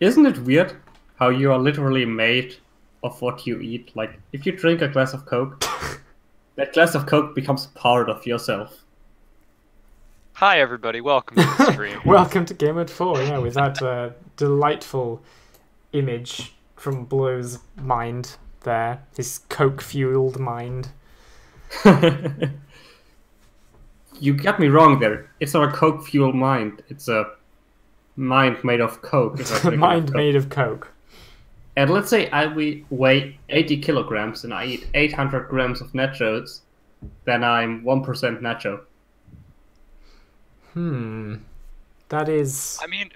Isn't it weird how you are literally made of what you eat? Like, if you drink a glass of Coke, that glass of Coke becomes part of yourself. Hi everybody, welcome to the stream. Welcome to Gamemode 4, yeah, with that delightful image from Blow's mind there. His coke-fueled mind. You got me wrong there. It's not a Coke-fueled mind. It's a mind made of Coke. Mind made of Coke. And let's say weigh 80 kilograms and I eat 800 grams of nachos, then I'm 1% nacho. That is... I mean,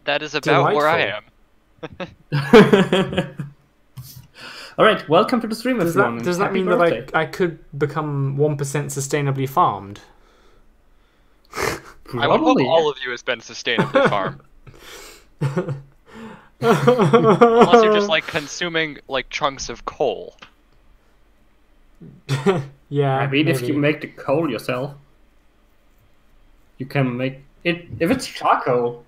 that is about delightful. where I am. Alright, welcome to the stream, everyone. Does that mean birthday. that I could become 1% sustainably farmed? I would hope all of you has been sustainably farmed. Unless you're just like consuming like chunks of coal. Yeah, I mean, maybe. if you make the coal yourself, you can make it. If it's charcoal,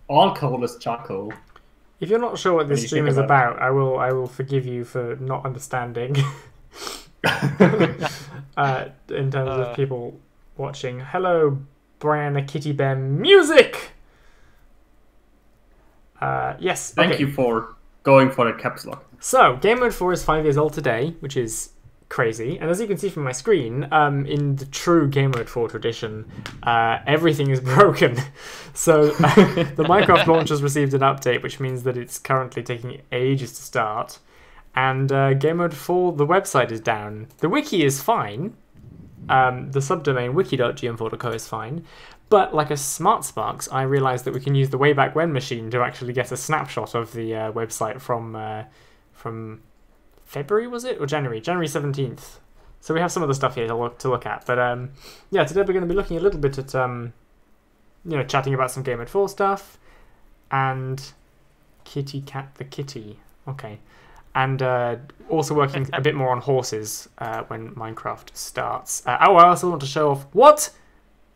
all coal is charcoal. If you're not sure what this you stream think is about about, I will forgive you for not understanding. In terms of people watching. Hello, Brianna Kitty Bear Music! Yes, Thank okay. you for going for the caps lock. So, Gamemode 4 is 5 years old today, which is crazy. And as you can see from my screen, in the true Gamemode 4 tradition, everything is broken. So, the Minecraft launch has received an update, which means that it's currently taking ages to start. And Gamemode 4, the website is down. The wiki is fine. The subdomain wiki.gm4.co is fine. But like a smart sparks, I realized that we can use the Wayback When machine to actually get a snapshot of the website from February, was it? Or January? January 17th. So we have some of the stuff here to look at. But yeah, today we're going to be looking a little bit at, chatting about some Gamemode 4 stuff. And Kitty Cat the Kitty. Okay. And also working a bit more on horses when Minecraft starts. I also want to show off... What?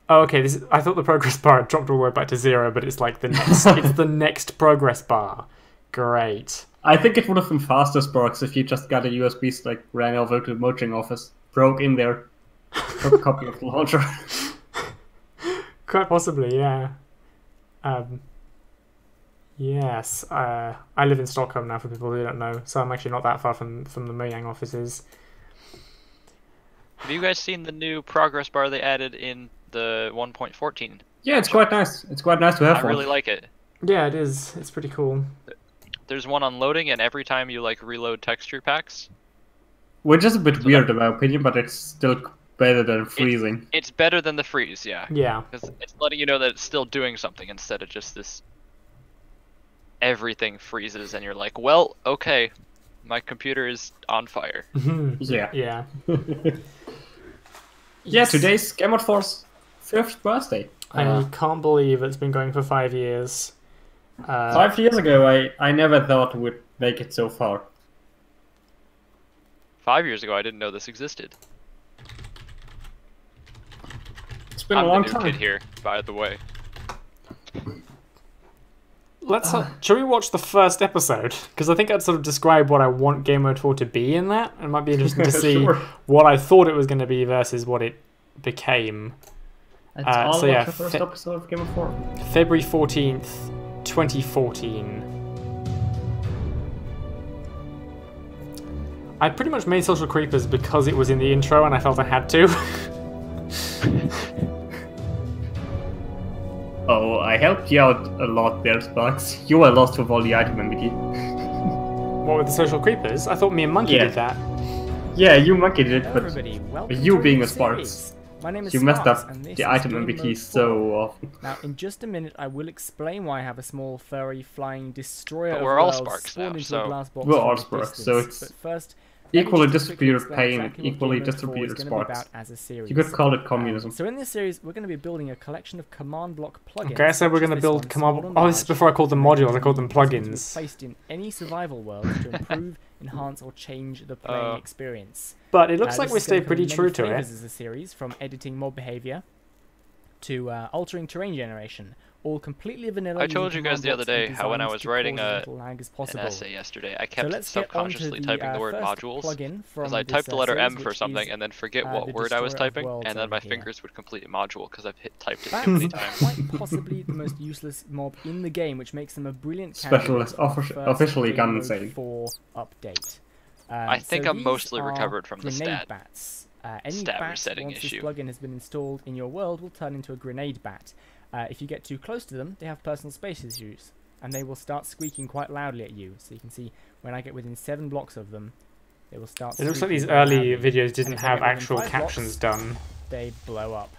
Oh, okay. I thought the progress bar had dropped all the way back to 0, but it's like the next. It's the next progress bar. Great. I think it would have been faster, Sparks, if you just got a USB stick, ran over to the merging office, broke in there, took a copy of the launcher. Quite possibly, yeah. Yes. I live in Stockholm now, for people who don't know, so I'm actually not that far from the Mojang offices. Have you guys seen the new progress bar they added in the 1.14? Yeah, it's quite nice. It's quite nice to have I one. really like it. Yeah, it is. It's pretty cool. There's one on loading, and every time you like reload texture packs. Which is a bit weird in my opinion, but it's still better than freezing. It's better than the freeze, yeah. Yeah. Because it's letting you know that it's still doing something instead of just this... Everything freezes, and you're like, well, okay, my computer is on fire. Yeah. Yeah. Yeah, today's Gamemode 4's 5th birthday. I can't believe it's been going for 5 years. 5 years ago, I never thought we'd make it so far. 5 years ago, I didn't know this existed. It's been I'm a long the new time. kid here, by the way. Let's. Shall we watch the first episode? Because I think I'd sort of describe what I want Gamemode 4 to be in that. It might be interesting to see Sure. what I thought it was going to be versus what it became. It's all so about yeah, the first episode of Gamemode 4. February 14th, 2014. I pretty much made Social Creepers because it was in the intro and I felt I had to. Oh, I helped you out a lot there, Sparks. You were lost with all the item MBT. What with the Social Creepers? I thought me and Monkey Yeah. did that. Yeah, you monkey did it, Hello but everybody, welcome you to being the a Sparks, series. My name is you messed Sparks, up and this the is item Game MBT Mode so 4. often. Now, in just a minute, I will explain why I have a small furry flying destroyer But of we're all worlds Sparks spawned now, into so- a glass box We're from all a Sparks, so distance. it's But first, let me Equally just quickly distributed explain pain, exactly what equally Game Mode 4 distributed is gonna be sparks. about as a series. You could call it communism. So in this series, we're going to be building a collection of command block plugins. Okay, so we're such as going to this build one, command... small and Oh, this is large, before I called them modules, I called them possible to be plugins. placed in any survival world to improve, enhance, or change the playing experience. But it looks like This we is gonna stay come pretty in many true to flavours it. as a series, from editing mob behavior to altering terrain generation. All completely vanilla. I told you using guys the command other blocks day and how when I designs was to writing cause as little lag as an possible. essay yesterday, I So kept let's get onto subconsciously the typing the word first modules, plugin from because I this typed the letter series, M for which something is, and then forget the what word I was Destroyer of typing, Worlds and then my over here. fingers would complete module because I've typed it too Bats many are times. quite possibly the most useless mob in the game, which makes them a brilliant Specialist, candidate for our first officially Game gun Mode insane. 4 update. I think so I'm these mostly are recovered from the grenade stat. bats. Any stat bat, resetting once issue. this plugin has been installed in your world, will turn into a grenade bat. If you get too close to them, they have personal space issues, and they will start squeaking quite loudly at you. So you can see when I get within 7 blocks of them, they will start. It looks like squeaking these quite early loudly. videos And didn't if I have get within actual 5 captions blocks, done. They blow up.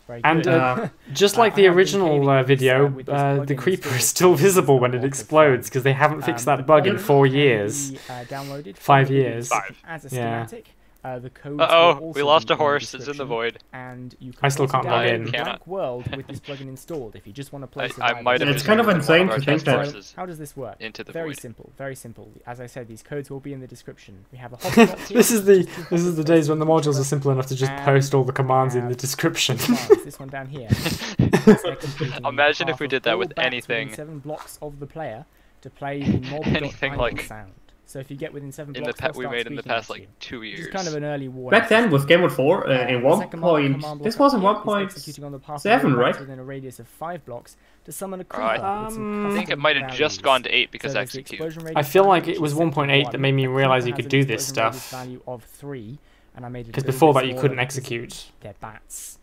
Very And good. just I like the have been original caving with this, video, with this the plugin creeper installed is still for visible when a it lot of explodes fun. because they haven't fixed that The bug in plugin 4 can years. be, downloaded 5 from the years. description as a Yeah. schematic. The codes Uh-oh, will we also lost be a in the horse, it's in the description, void. and you can I still also can't log download in. the Cannot. blank world with this plugin installed if you just want to play I survival. might have It's just kind of moved insane one of our to think test that- horses How does this work? into the Very void. simple, very simple. As I said, these codes will be in the description. We have a hotspot here, This is the just this is the days when the modules are simple enough to just and post all the commands in have the description. commands. This one down here. It's executing Imagine if half we of did that all with bats anything. within 7 blocks of the player to play the mob Anything like- sound. So if you get within 7 In the blocks, they'll we start made in the squeaking past at you. like 2 Which is years. kind of an early warning. Back then with Game Mode 4, in The second command block this up was in here is executing on the path of 1.7, all bats right? within a radius of 5 blocks to summon a Alright. creeper with some I think it custom might have just values. gone to 8 because So there's the execute. explosion I radius feel value, like which it was is set to 1.8 that 1. made me The realize creeper you has could an do this explosion radius stuff. value of 3, and I made it a Because little before bit that you smaller couldn't because execute. they're bats.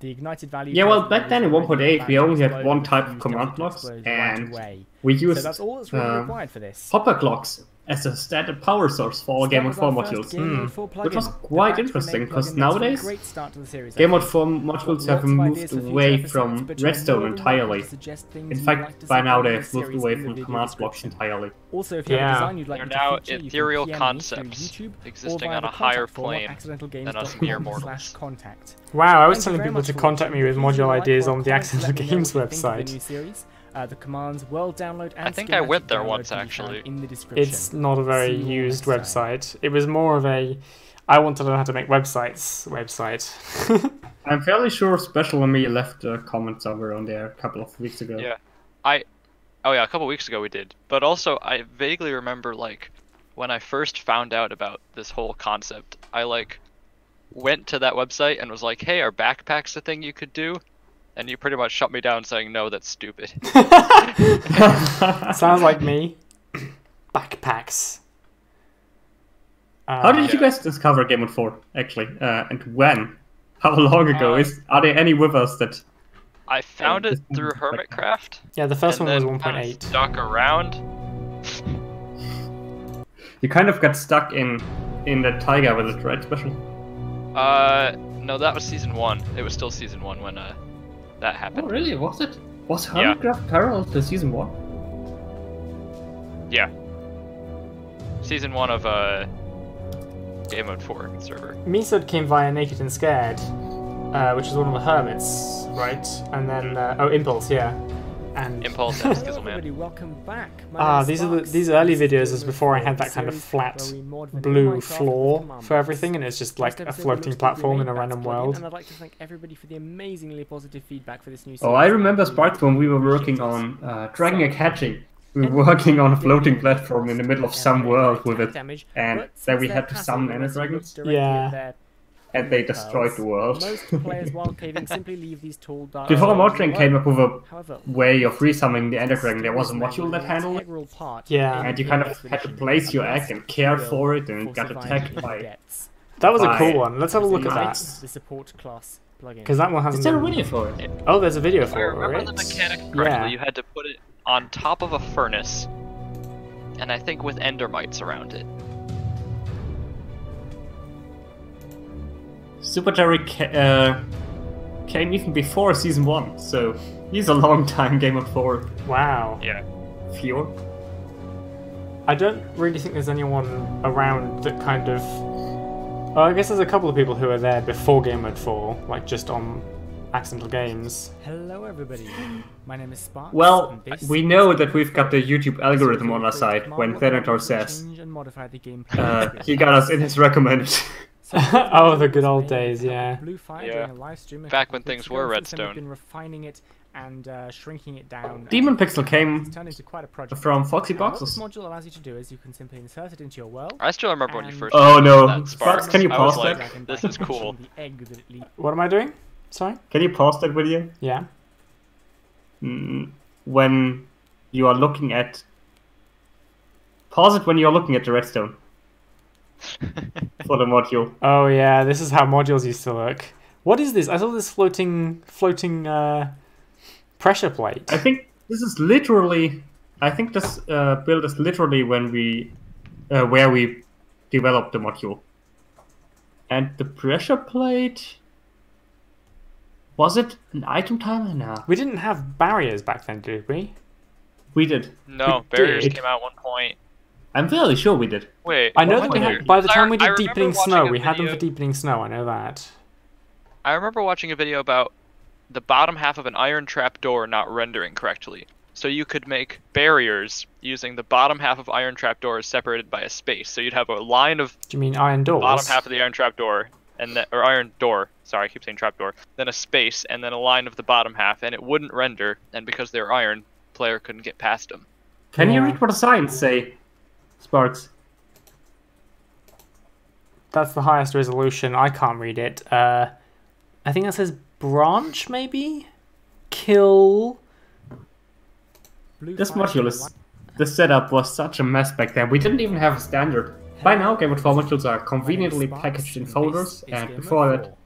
The ignited value. Yeah, well, tells back you then in that the 1.8 bat we only had explode one if type you of use command delta blocks, explodes and right away. we So used that's all that's really required for this. hopper clocks as a standard power source for all Game Mode 4 modules. Which was quite interesting, because nowadays, Game Mode 4 modules have moved away from redstone entirely. In fact, by now they have moved away from command blocks entirely. Also, if you have a Yeah. design you'd like They're me to now feature, you can ethereal PM me through concepts YouTube or existing via on the a higher contact form at plane accidentalgames.com than us mere mortals. /contact. Wow, I was Thank you telling very people much to for contact me watching. with Please module like ideas or on the comment, Accidental let me know Games what you think of the website. new series. The commands world download and I think I went schematic there download once, can be found actually. in the description. It's not a very See you all used next time. website. It was more of a I want to learn how to make websites website. I'm fairly sure Special and me left a comment somewhere on there a couple of weeks ago. Yeah. Oh yeah, a couple weeks ago we did. But also, I vaguely remember, like, when I first found out about this whole concept, I, like, went to that website and was like, hey, are backpacks a thing you could do? And you pretty much shut me down saying, no, that's stupid. Sounds like me. Backpacks. How did you guys discover Game Mode 4, actually? And when? How long ago? Are there any with us that... I found it through Hermitcraft. Yeah, the first and one was then kinda 1.8. stuck around. You kind of got stuck in the taiga with it, right, Special? No, that was season 1. It was still season 1 when that Oh, happened. really? Was it? Was Yeah. Hermitcraft parallel to Season 1? Yeah. Season 1 of Game Mode 4 server. Misod came via Naked and Scared, which is one of the hermits, right? And then Impulse, yeah. And Impulse and Hello Skizzleman. everybody, welcome back. My name is Sparks. these early This videos is is the before I Game had that Mode kind of series flat where we mod vanilla blue Minecraft with floor command for everything, blocks. and it's just First like a episode floating looks platform in a Grenade random Bats world. plugin, and I'd like to thank everybody for the amazingly positive feedback for this new series. Oh, I remember really Sparks when we were appreciate working it. on Dragon Egg Hatching. We were working on a floating platform in the middle of some world with it, and then we had to summon Ender Dragons, Yeah. and they destroyed the world. Most players while caving simply leave these tall dark Before zones Modtrain alone. came up with a However, way of resummoning the Ender Dragon, there was a module that handled it, integral part Yeah. in and you the kind of had to expedition, place your a egg must and care skill for it, and it for got surviving attacked in the by... depths. That was a By- cool one. Let's have a look at that. Knights. The support class plugin. Because that one hasn't Is there a been... video for it? Oh, there's a video If I for remember it. the mechanic correctly, Yeah. you had to put it on top of a furnace, and I think with endermites around it. Super Jerry came even before Season 1, so he's a long time Game Mode 4 Wow. Yeah. viewer. I don't really think there's anyone around that kind of... Well, I guess there's a couple of people who are there before Game Mode 4, like just on Accidental Games. Hello everybody, my name is Sparks. Well, and this we is know the that we've got the YouTube algorithm on our side when Thanator says change and modify the gameplay he got us in his recommended. So oh, the good old days, yeah. Blue Fire Yeah. during a live stream Back when couple of things weeks were ago. Since then, we've Redstone. been refining it and shrinking it down. Demon Pixel It's came turned into quite a project. from Foxy And what this Boxes. module allows you to do is you can simply insert it into your world. I still remember when you And- first. Oh showed no, that Sparks. Sparks, can you I was pause like, that? this is cool. The egg that it leaves. What am I doing? Sorry? Can you pause that video? Yeah. When you are looking at... Pause it when you're looking at the redstone for the module. Oh yeah, this is how modules used to look. What is this? I saw this floating pressure plate. I think this is literally... I think this build is literally when we... where we developed the module. And the pressure plate... Was it an item timer? No. We didn't have barriers back then, did we? We did. No, We barriers did. came out at one point. I'm fairly sure we did. Wait. I know What that we happened had. By the time we I did remember deepening watching snow, a we had them video- for deepening snow. I know that. I remember watching a video about the bottom half of an iron trap door not rendering correctly. So you could make barriers using the bottom half of iron trap doors separated by a space. So you'd have a line of Do you mean iron doors? bottom half of the iron trap door, and then, or iron door. Sorry, I keep saying trap door. Then a space, and then a line of the bottom half, and it wouldn't render. And because they're iron, player couldn't get past them. Can you Yeah. read what the signs say, Sparks? That's the highest resolution. I can't read it. I think that says branch, maybe? Kill. Blue This Fire module during a is... The setup was such a mess back then. We didn't even have a standard. By now, Gamemode 4 modules are conveniently packaged in folders, and before that,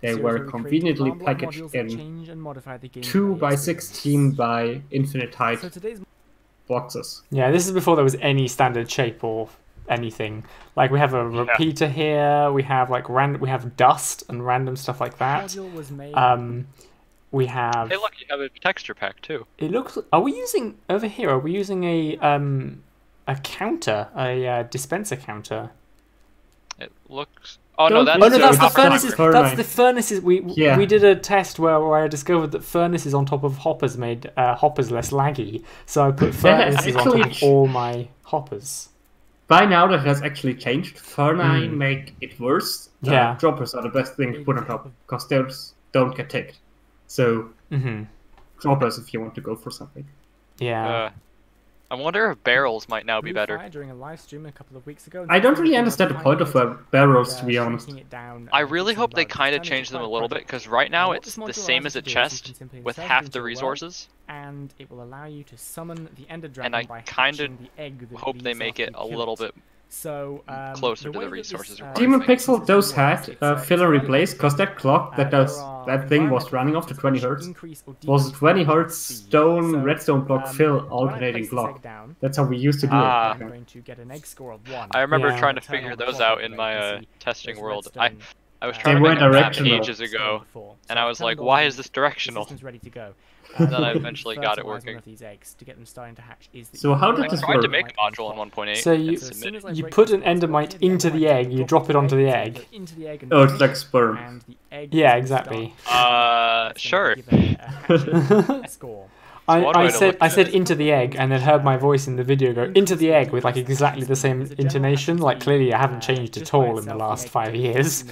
they were conveniently packaged in 2x16 by infinite height So today's boxes. Yeah, this is before there was any standard shape or anything. Like we have a repeater here. We have like we have dust and random stuff like that. module was made. We have. Hey, look, you have a texture pack too. It looks. Are we using over here? Are we using a counter, a dispenser counter? It looks. Oh no, Don't- that's, Oh no, that's the Copper furnaces. timer. That's the furnaces. We Yeah. did a test where I discovered that furnaces on top of hoppers made hoppers less laggy. So I put furnaces on top of actually- all my hoppers. By now, that has actually changed. Furnace make it worse. Yeah. Droppers are the best thing to put on top, because those don't get ticked. So, Mm-hmm. droppers if you want to go for something. Yeah. I wonder if barrels might now be Blue better. Fire during a live stream a couple of weeks ago. I don't really understand the point of barrels, to be honest. I really hope they kind of change them a little bit, because right now it's the same as a chest with half the resources. And it will allow you to summon the Ender And Dragon I by kinda hatching the egg that Hope they leaves make after it you a kill little it. bit So closer the to way the that this, resources required. Demon Perfect. Pixel does had It's, a it's filler very replace, because that clock that there does are that thing was environmental running off to 20 hertz. increase or Was decrease 20 the hertz speed. stone So, redstone block fill when I alternating place this block. egg down, That's how we used to do Ah. it. I'm back then. going to get an egg score of 1. I remember Yeah. trying to Turn on figure the those clock out over in there, my you can see testing there's world. redstone, I was They trying to were make a map directional. ages ago, before. So and I I've was like, turned why on is this the directional? system's ready to go. And then I the eventually got it fertilizer working. Of these eggs to get them starting to hatch is that So you how can did I this break tried to work? make a module in 1.8 So and you- So as soon submitted. as I You break put the an endermite the into the egg, you drop it onto the egg. go into the egg and Oh, it's finish like it, sperm. and the egg Yeah, will exactly. start, Sure. give a hatching score. one way I to said look I at said it. into the egg, and then heard my voice in the video go into the egg with like exactly the same intonation. Like clearly I haven't changed at all in the last 5 years.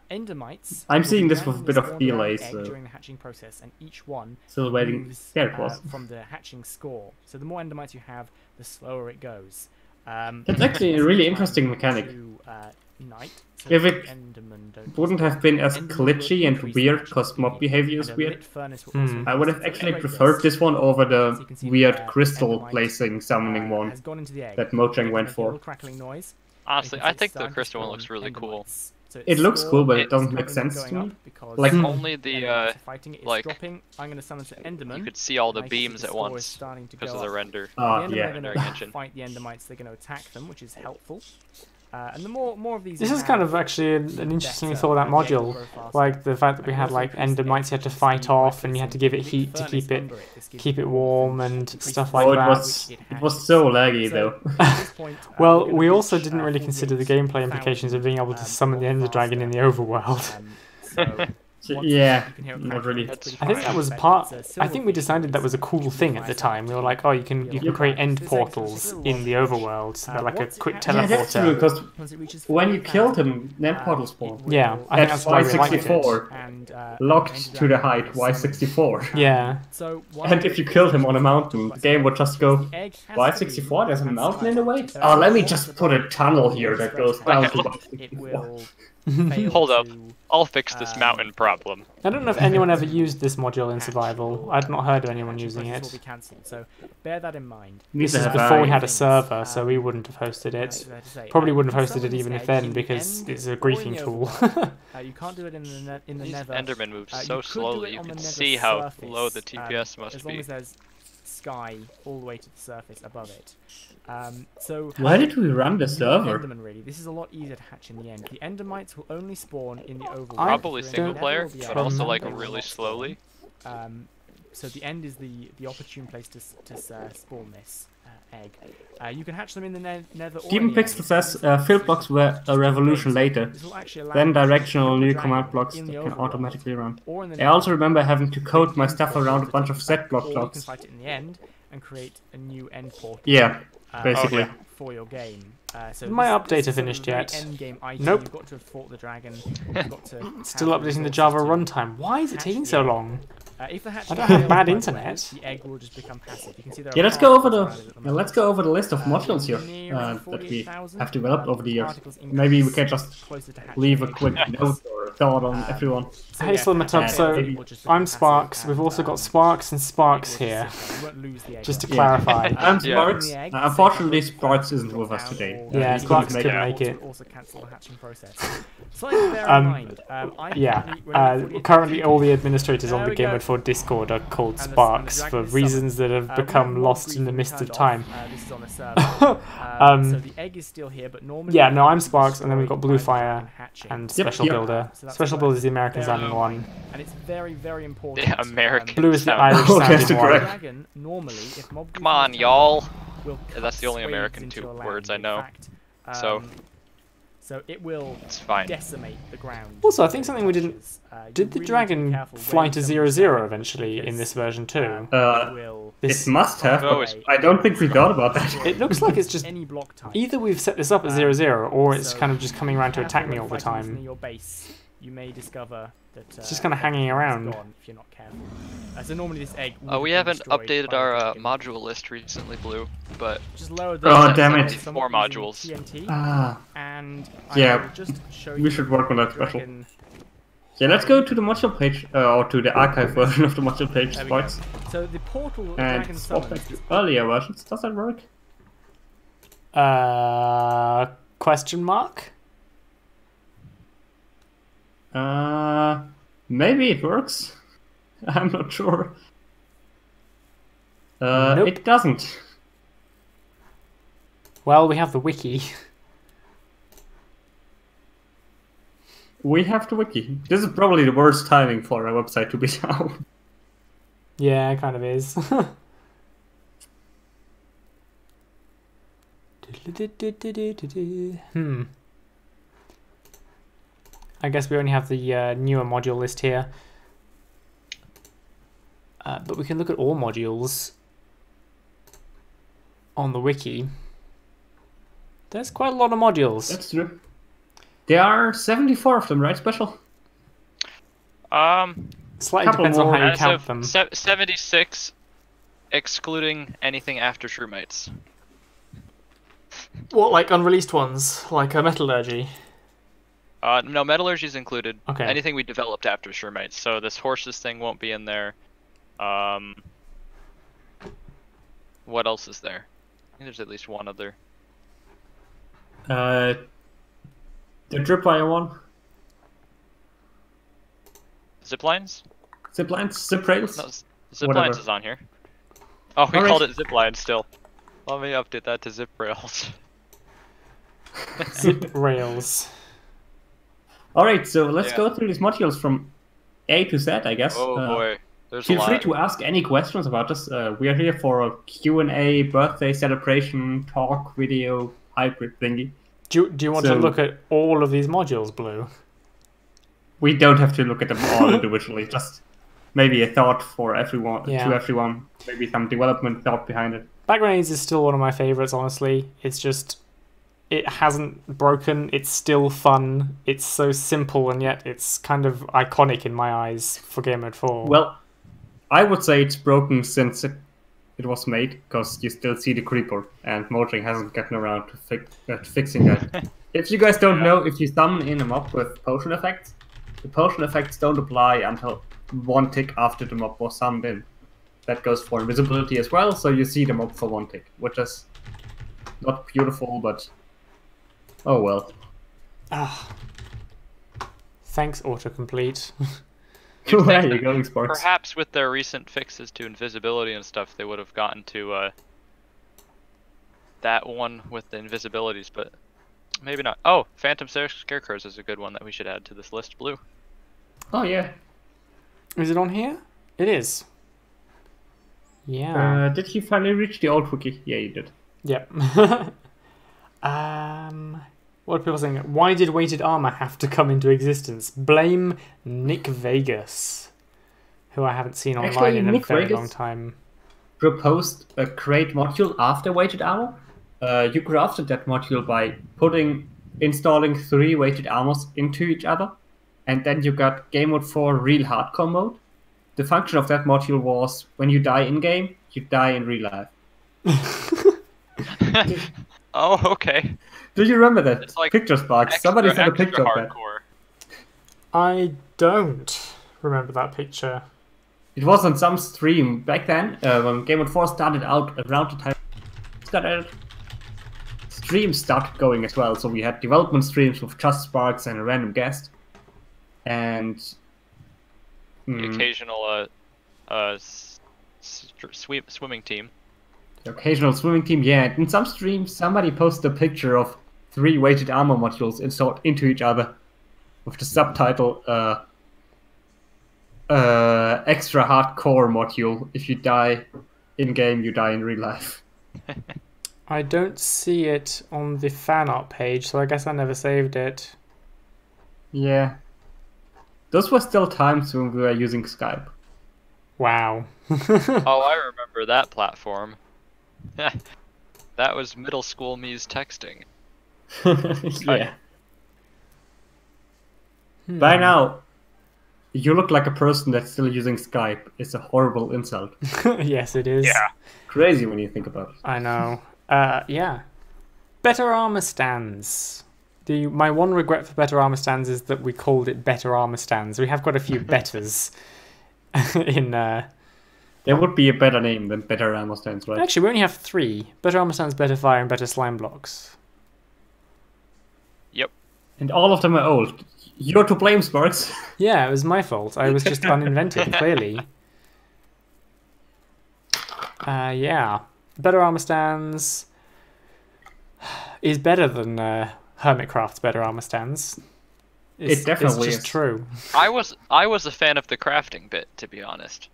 Endermites. I'm will seeing be this with a randomly bit of spawned around delay, the egg so- during the hatching process, and each one Still waiting. moves, There it was. from the hatching score. So the more endermites you have, the slower it goes. That's actually a really interesting mechanic. Night, so If the it Endermen don't Wouldn't have been as glitchy and weird, because mob behavior is and a weird. lit furnace will also I would have exist. So actually anyway, preferred this one over So the you can see weird the, crystal endermite, placing summoning one has gone into the egg. that Mojang went Make a for. little crackling noise. Honestly, You can I see think it's the starting to crystal one spawn looks really cool. endermites. So It looks score cool, but it is doesn't make currently sense going to me. up because Like- If Hmm. only the endermites are fighting it. It's like, dropping. I'm going to summon an enderman. you could see all the and I can see beams the at score is once starting to because go of the up. render. The Ah, endermen yeah. are going Rendering to engine. fight the endermites. They're going to attack them, which is helpful. And the more of these. This you is have, kind of actually an interestingly better, thought out and the egg will module. grow faster. Like the fact that we And it had also like increases the endermites you had to speed fight by off, and you had to give it placing heat to furnace keep it under This gives keep you it warmth warm and increases stuff the like Oh, it that. was which it was hatches. so laggy So, though. at this point, Well, we're gonna we also reach, didn't really consider the 48,000, gameplay implications of being able to summon the Ender Dragon in the overworld. So Yeah, you can hear it not cracking. really. It's pretty I think fast, that was but part. it's a I think we silverfish, decided that was a cool thing at the time. We were like, oh, you can create end portals in the overworld. So they're like a quick Yeah, that's true, teleporter. because once it reaches when you 40,000, killed him, net portal it spawned. will, Yeah, I think that's why we liked it. Y64 and, locked to the Ender height Dragon will summon. Y64. Yeah. So And if you killed him on a mountain, the game would just go, Y64, there's a mountain in the way? Oh, let me just put a tunnel here that goes down to it Y64. will Hold up. to, I'll fix this mountain problem. I don't know if anyone ever used this module in survival. I'd not heard of anyone using process will it. be cancelled, so bear that in mind. This Neither is have before we I. had a server, so we wouldn't have hosted it. Probably wouldn't have hosted it even if then, because it's a griefing tool. You can't do it in the These Nether. Endermen move You so could do slowly, it you on can the Nether see how surface, low the TPS must as long be. as there's sky all the way to the surface above it. So Why did we run the server? Enderman, really. This is a lot easier to hatch in the end. The Endermites will only spawn in the overworld. Probably During single the player, Nether or the but end, also like they will really not spawn. slowly. So the end is the opportune place to spawn this egg. You can hatch them in the Nether. Steven Pixel says field blocks were a revolution later. This will actually allow Then you to directional put the new dragon command blocks in that the can overworld, automatically run. or in the I Nether. also remember having to code my End stuff portal around a to bunch take of it set back, block or you can blocks. fight it in the end and create a new end portal. Yeah, basically. Okay. For your game. So My this update is sort of finished a very yet? end-game item. Nope. You've got to have fought the dragon. You've got to Still have updating the resources Java to runtime. Why is it hatch taking the so egg. long? If the hatch I don't have fails, bad by the way, internet. The egg will just become passive. You can see there Yeah, are let's go over particles the around it at the moment. let's go over the list of modules here Near that we 48,000, have developed over the years. particles Maybe we increase can just closer to hatching leave a egg. quick note or thought on everyone. So Hey yeah, Slimatub, hatching so egg will just become I'm passive Sparks. We've and, also got it Sparks and will Sparks just here. sit there. You won't lose the egg Just to yet. clarify. I'm Yeah. Sparks. The egg, Unfortunately, save it Sparks for isn't with us down today. or Yeah, you Sparks couldn't couldn't make it. Also cancel the hatching process. Something to bear in mind. Currently all the administrators on There the we go. Gamemode 4 Discord are called And the Sparks dragon for is reasons that have we become have lost mob in the griefing mist of turned time. off. This is on a server. So the egg is still here, but normally. Yeah, no, it I'm is Sparks, and then we've got destroyed by the Bluefire dragon hatching. and Special yep. Builder. So that's Special what Builder is the American bear in sounding mind. one. And it's very, very important. Yeah, American. Blue is the sound. Irish Oh, that's sounding the one. correct. Dragon, normally, if mob Come griefing on, is y'all. turned off, will Yeah, that's the only cut American swathes two into your words land. I know. In fact, So- so it will It's fine. decimate the ground. Also, I think something we didn't... You Did the really need to be dragon careful fly when to someone's 0-0 attacking eventually in because, this version too? it will This, It must have, Oh, but I don't think we thought about that. It looks like it's just... any block type. Either we've set this up at 0-0, or it's So kind of just coming around to careful attack me when all the fighting near time. your base, you may discover that It's just kinda that hanging it's around. gone if you're not careful. So normally this egg. would Oh, we have been haven't destroyed updated by the our dragon. module list recently, Blue, but Just lower Oh, the damn it. Four modules. TNT, Ah, and Yeah, I will just show we you should work on that the special. dragon. yeah, let's go to the module page, or to the archive version of the module page, There we go. Sparks, So the portal that the dragon and swap back summons. to earlier versions. Does that work? Question mark? Maybe it works. I'm not sure. Nope. It doesn't. Well, we have the wiki. We have the wiki. This is probably the worst timing for a website to be down. Yeah, it kind of is. I guess we only have the newer module list here. But we can look at all modules on the wiki. There's quite a lot of modules. That's true. There are 74 of them, right, Special? Slightly couple depends on more. how you As count of them. 76, excluding anything after Shroommates. What, like unreleased ones? Like a Metallurgy? No, Metallurgy is included. Okay. Anything we developed after Shroommates. So this horses thing won't be in there. What else is there? I think there's at least one other. The Tripwire one. Ziplines? Ziplines? Zip rails? No, Ziplines Whatever. is on here. Oh, we Alright. called it Ziplines still. Let me update that to Zip Rails. Zip Rails. Alright, so let's Yeah. go through these modules from A to Z, I guess. Oh boy, there's a Feel free lot. to ask any questions about this. We are here for a Q&A, birthday celebration, talk, video, hybrid thingy. Do you want to So- look at all of these modules, Blue? we don't have to look at them all individually. Just maybe a thought for everyone, to everyone. Maybe some development thought behind it. Back Grenades is still one of my favorites, honestly. It's just, it hasn't broken. It's still fun. It's so simple, and yet it's kind of iconic in my eyes for Game Mode 4. Well, I would say it's broken since it was made, because you still see the creeper, and Mojang hasn't gotten around to fixing that. If you guys don't know, if you summon in a mob with potion effects, the potion effects don't apply until 1 tick after the mob was summoned in. That goes for invisibility as well, so you see the mob for 1 tick, which is not beautiful, but oh well. Thanks, autocomplete. Where are you going, Sparks? Perhaps with their recent fixes to invisibility and stuff, they would have gotten to that one with the invisibilities, but maybe not. Oh, Phantom Scarecrows is a good one that we should add to this list, Blue. Oh, yeah. Is it on here? It is. Yeah. Did you finally reach the old wiki? Yeah, you did. Yep. What are people saying? Why did weighted armor have to come into existence? Blame Nick Vegas, who I haven't seen online in a very long time. Proposed a crate module after weighted armor. You crafted that module by installing 3 weighted armors into each other, and then you got Game Mode 4 Real Hardcore mode. The function of that module was when you die in game, you die in real life. Oh, okay. Do you remember that? It's like picture, Sparks. Somebody sent a picture of that. I don't remember that picture. It was on some stream back then, when Game Mode 4 started out around the time. Streams started going as well, so we had development streams with just Sparks and a random guest. And the occasional swimming team. The occasional swimming team, yeah. In some streams, somebody posted a picture of 3 weighted armor modules installed into each other with the subtitle extra hardcore module. If you die in game, you die in real life. I don't see it on the fan art page, so I guess I never saved it. Yeah. Those were still times when we were using Skype. Wow. Oh, I remember that platform. That was middle school me's texting. Yeah. By now, you look like a person that's still using Skype. It's a horrible insult. Yes, it is. Yeah. Crazy when you think about it. I know. Yeah. Better armor stands. My one regret for better armor stands is that we called it better armor stands. We have got a few betters in. There would be a better name than better armor stands, right? Actually, we only have 3: better armor stands, better fire, and better slime blocks. Yep. And all of them are old. You're to blame, Sparks. Yeah, it was my fault. I was just uninventive, clearly. Yeah. Better armor stands is better than Hermitcraft's better armor stands. It definitely is true. I was a fan of the crafting bit, to be honest.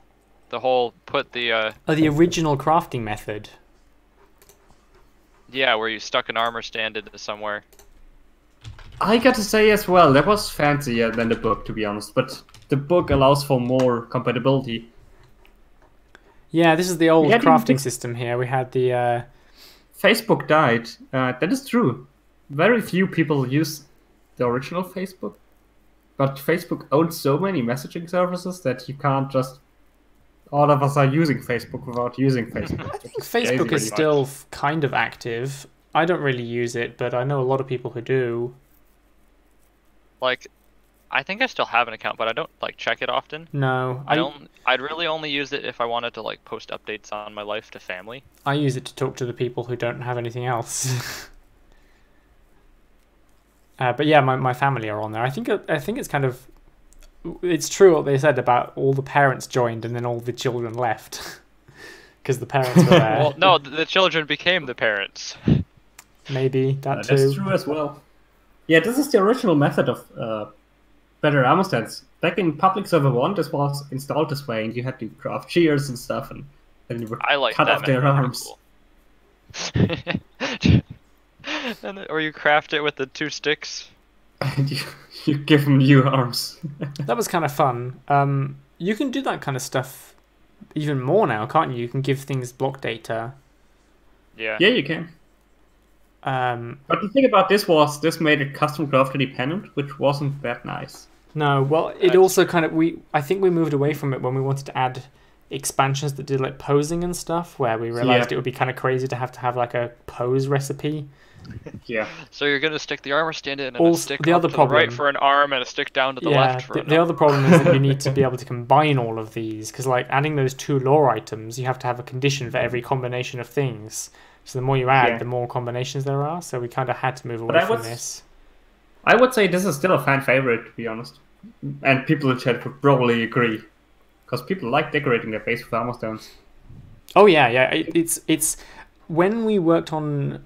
The whole the original crafting method. Yeah, where you stuck an armor stand into somewhere. I got to say as well, that was fancier than the book, to be honest. But the book allows for more compatibility. Yeah, this is the old crafting system here. We had the... Facebook died. That is true. Very few people use the original Facebook. But Facebook owns so many messaging services that you can't just... All of us are using Facebook without using Facebook. I think Facebook is still kind of active. I don't really use it, but I know a lot of people who do. Like, I think I still have an account, but I don't like check it often. No, I'd really only use it if I wanted to like post updates on my life to family. I use it to talk to the people who don't have anything else. But yeah, my family are on there. I think it's kind of, it's true what they said about all the parents joined and then all the children left because the parents were there. Well, no, the children became the parents. Maybe that too. That's true as well. Yeah, this is the original method of better armor stands. Back in Public Server 1, this was installed this way, and you had to craft shears and stuff, and then you would cut off their arms. Cool. Or you craft it with the 2 sticks. And you give them new arms. That was kind of fun. You can do that kind of stuff even more now, can't you? You can give things block data. Yeah. Yeah, you can. But the thing about this was this made it custom crafter dependent, which wasn't that nice. No, well, it also kind of I think we moved away from it when we wanted to add expansions that did like posing and stuff, where we realized it would be kind of crazy to have like a pose recipe. Yeah. So you're gonna stick the armor stand in and Also, a stick the up other to problem, the right for an arm and a stick down to the left for an the arm. other problem is that you need to be able to combine all of these, because like adding those 2 lore items, you have to have a condition for every combination of things. So the more you add, the more combinations there are. So we kind of had to move away from this. I would say this is still a fan favorite, to be honest. And people in chat would probably agree. Because people like decorating their base with armor stones. Oh yeah, yeah. It's when we worked on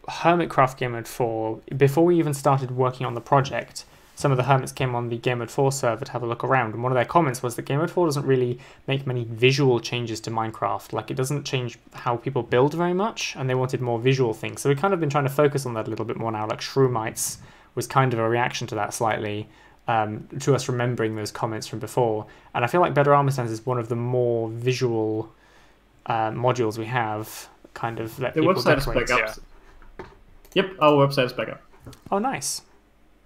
Hermitcraft Game Mode 4, before we even started working on the project, some of the hermits came on the Game Mode 4 server to have a look around, and one of their comments was that Game Mode 4 doesn't really make many visual changes to Minecraft. Like, it doesn't change how people build very much, and they wanted more visual things. So we've kind of been trying to focus on that a little bit more now. Like, Shroomites was kind of a reaction to that slightly, to us remembering those comments from before. And I feel like Better Armor Stands is one of the more visual modules we have, kind of let people decorate. The website is back up. Yep, our website is back up. Oh, nice.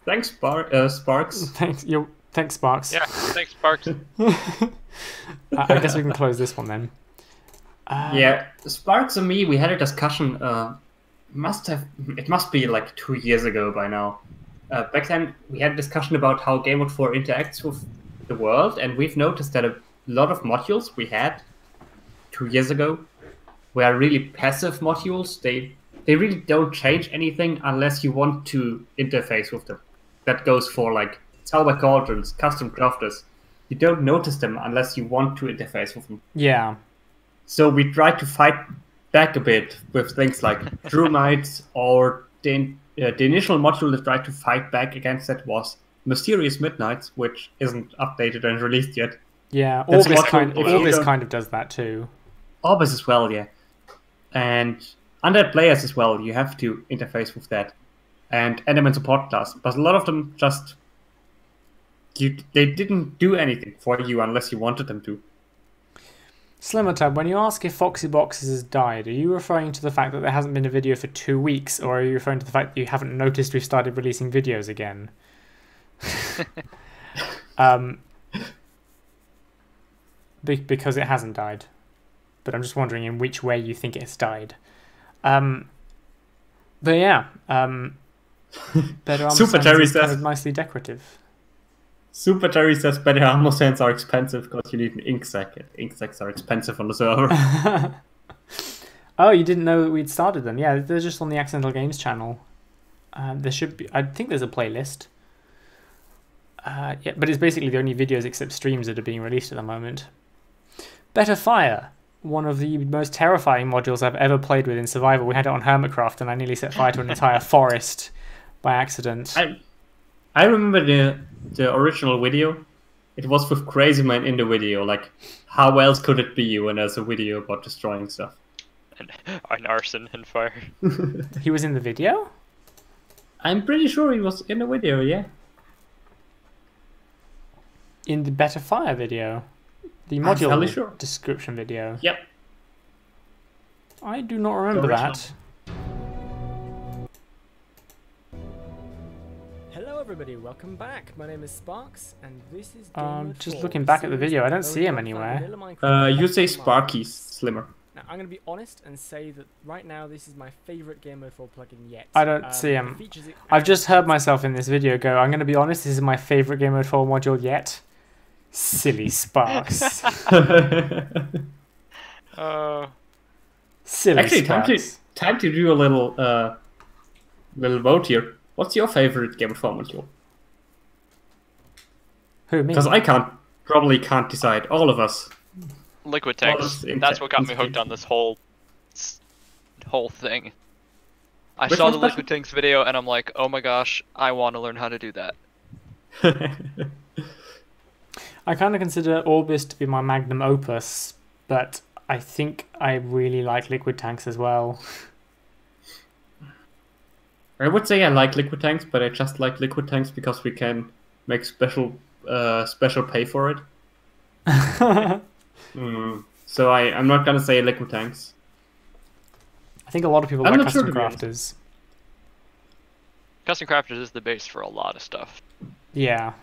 Thanks, Sparks. Thanks, Sparks. Yeah, thanks, Sparks. I guess we can close this one then. Yeah, Sparks and me, we had a discussion. It must be like 2 years ago by now. Back then, we had a discussion about how Game Mode 4 interacts with the world, and we've noticed that a lot of modules we had 2 years ago were really passive modules. They really don't change anything unless you want to interface with them. That goes for like Tower Cauldrons, Custom Crafters. You don't notice them unless you want to interface with them. Yeah. So we tried to fight back a bit with things like Drumites, or the initial module that tried to fight back against that was Mysterious Midnights, which isn't updated and released yet. Yeah, Orbis kind of does that too. Orbis as well, yeah. And Undead players as well, you have to interface with that. And Enderman support class. But a lot of them just... they didn't do anything for you unless you wanted them to. Slimmertab, when you ask if Foxy Boxes has died, are you referring to the fact that there hasn't been a video for 2 weeks, or are you referring to the fact that you haven't noticed we've started releasing videos again? Because it hasn't died. But I'm just wondering in which way you think it's died. But yeah, Better Armor Super Jerry says kind of nicely decorative. Super Jerry says Better Armor Stands are expensive because you need an ink sack. Ink sacks are expensive on the server. Oh, you didn't know that we'd started them? Yeah, they're just on the Accidental Games channel. There should be. I think there's a playlist. Yeah, but it's basically the only videos except streams that are being released at the moment. Better Fire. One of the most terrifying modules I've ever played with in survival. We had it on Hermitcraft, and I nearly set fire to an entire forest by accident. I remember the original video. It was with Crazy Man in the video. Like, how else could it be when there's a video about destroying stuff? And arson and fire. He was in the video? I'm pretty sure he was in the video, yeah. In the Better Fire video? The module description video. Yep. I do not remember that. Hello everybody, welcome back. My name is Sparks, and this is Gamemode just 4, looking back at the video, I don't see him anywhere. You say Sparky Slimmer. Now, I'm going to be honest and say that right now this is my favourite Gamemode 4 plugin yet. I don't see him. I've just heard myself in this video go, I'm going to be honest, this is my favourite Gamemode 4 module yet. Silly Sparks. Silly Actually, Sparks. time to do a little vote here. What's your favorite Gamemode 4 module? Who, me? Because I probably can't decide. All of us. Liquid tanks. That's what got me hooked on this whole thing. I saw the Liquid tanks video and I'm like, oh my gosh, I want to learn how to do that. I kind of consider Orbis to be my magnum opus, but I think I really like Liquid tanks as well. I would say I like liquid tanks, but I just like liquid tanks because we can make special pay for it. So I'm not gonna say liquid tanks. I think a lot of people like custom crafters. Custom crafters is the base for a lot of stuff. Yeah.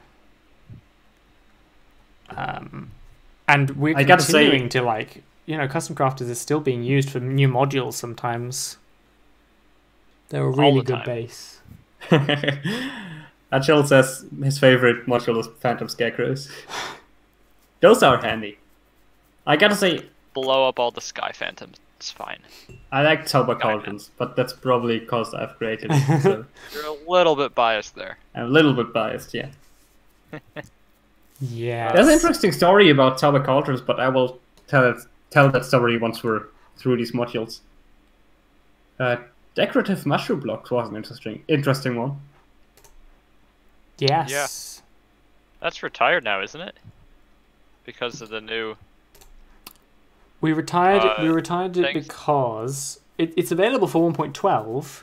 And we're continuing to like, custom crafters is still being used for new modules sometimes. They're a really good base. Achel says his favorite module is Phantom Scarecrows. Those are handy. I gotta say... Blow up all the Sky Phantoms. It's fine. I like Tauber Cauldrons, but that's probably because I've created it. So. You're a little bit biased there. I'm a little bit biased, yeah. Yeah. There's an interesting story about Tauber Cauldrons, but I will tell that story once we're through these modules. Decorative mushroom blocks was an interesting one. Yes. Yeah. That's retired now, isn't it? Because of the new... We retired it because it's available for 1.12,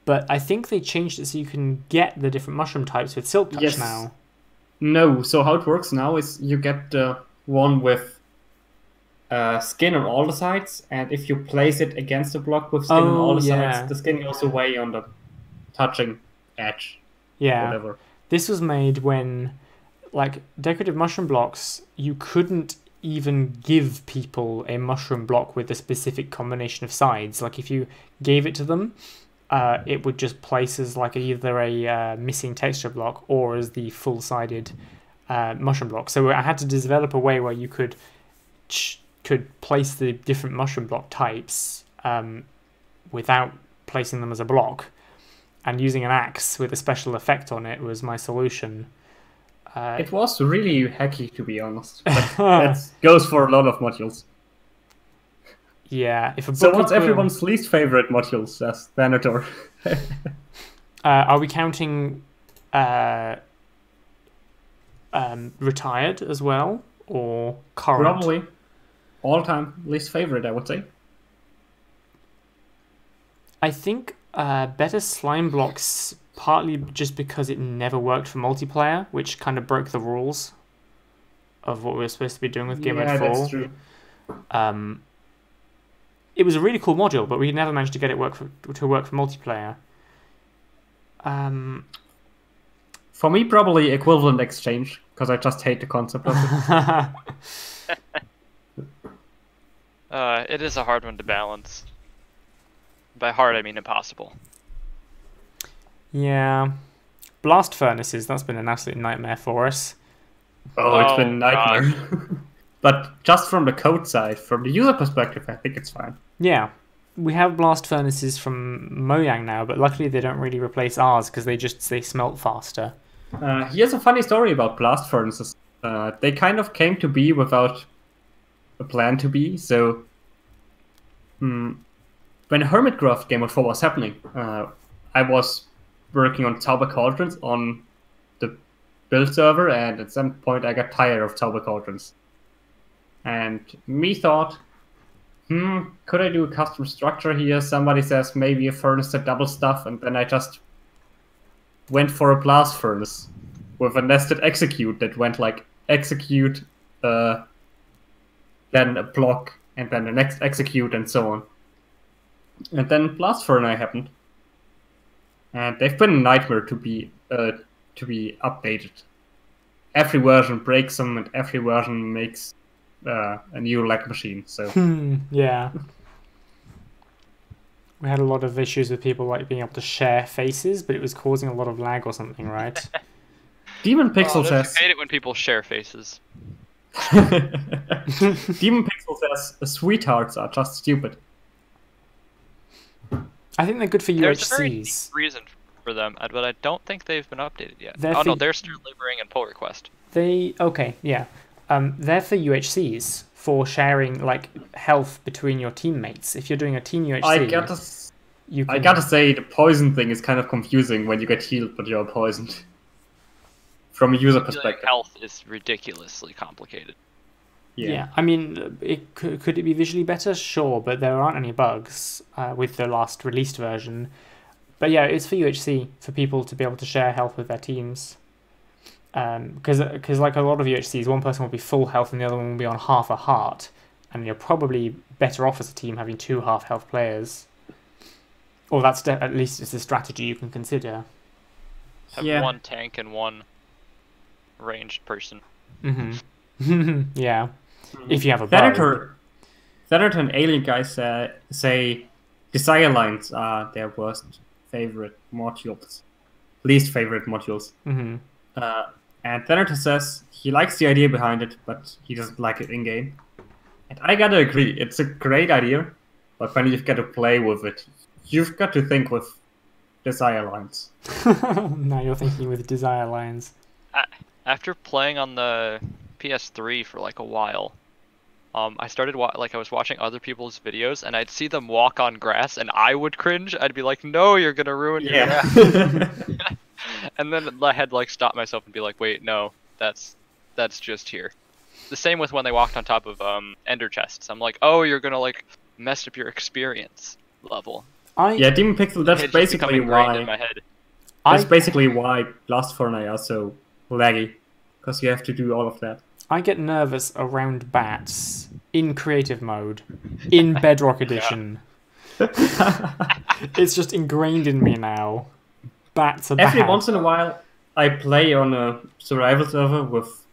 but I think they changed it so you can get the different mushroom types with Silk Touch now. No, so how it works now is you get one with skin on all the sides, and if you place it against the block with skin on all the sides, the skin goes away on the touching edge. Yeah. Whatever. This was made when, like, decorative mushroom blocks, you couldn't even give people a mushroom block with a specific combination of sides. Like, if you gave it to them, it would just place as like either a missing texture block or as the full-sided mushroom block. So I had to develop a way where you could place the different mushroom block types without placing them as a block, and using an axe with a special effect on it was my solution. It was really hacky, to be honest. But that goes for a lot of modules. Yeah. So what's everyone's least favorite modules, says Venator? Are we counting retired as well, or current? Probably. All-time least favorite, I would say. I think better slime blocks, partly just because it never worked for multiplayer, which kind of broke the rules of what we were supposed to be doing with Gamemode 4. Yeah, that's true. It was a really cool module, but we never managed to get it to work for multiplayer. For me, probably equivalent exchange, because I just hate the concept of it. It is a hard one to balance. By hard, I mean impossible. Yeah. Blast furnaces, that's been an absolute nightmare for us. Oh, it's been a nightmare. But just from the code side, from the user perspective, I think it's fine. Yeah. We have blast furnaces from Mojang now, but luckily they don't really replace ours because they smelt faster. Here's a funny story about blast furnaces. They kind of came to be without a plan to be. So when Hermitcraft Gamemode 4 was happening, I was working on Tauber Cauldrons on the build server, and at some point I got tired of Tauber Cauldrons. And me thought, could I do a custom structure here? Somebody says maybe a furnace to double stuff, and then I just went for a blast furnace with a nested execute that went like execute, then a block, and then the next execute, and so on. And then blast furnace happened, and they've been a nightmare to be updated. Every version breaks them, and every version makes a new lag machine. So yeah. We had a lot of issues with people like being able to share faces, but it was causing a lot of lag or something, right? Demon Pixel says... I hate it when people share faces. Demon Pixel says sweethearts are just stupid. I think they're good for UHCs. There's a very deep reason for them, but I don't think they've been updated yet. No, they're still delivering in pull request. They're for UHCs, for sharing like health between your teammates. If you're doing a team UHC, I gotta say the poison thing is kind of confusing when you get healed but you're poisoned. From a user perspective, health is ridiculously complicated. Yeah, I mean, could it be visually better? Sure, but there aren't any bugs with the last released version. But yeah, it's for UHC, for people to be able to share health with their teams. Because like a lot of UHCs, one person will be full health and the other one will be on half a heart, and you're probably better off as a team having 2 half health players. Or that's at least it's a strategy you can consider. Have one tank and one ranged person. Yeah. If you have a bow. Senator and Alien guys say Desire Lines are their worst favorite modules. Least favorite modules. And Senator says he likes the idea behind it, but he doesn't like it in-game. And I gotta agree, it's a great idea, but when you've got to play with it, you've got to think with Desire Lines. Now you're thinking with Desire Lines. After playing on the PS3 for like a while, I started I was watching other people's videos, and I'd see them walk on grass, and I would cringe. I'd be like, "No, you're gonna ruin your grass." And then I had to like stop myself and be like, "Wait, no, that's just here." The same with when they walked on top of ender chests. I'm like, "Oh, you're gonna like mess up your experience level." Yeah, Demon Pixel. That's basically why. In my head. That's basically why Blast Fortnite are so laggy, because you have to do all of that. I get nervous around bats in creative mode, in Bedrock Edition. It's just ingrained in me now. Bats are bad. Every once in a while, I play on a survival server with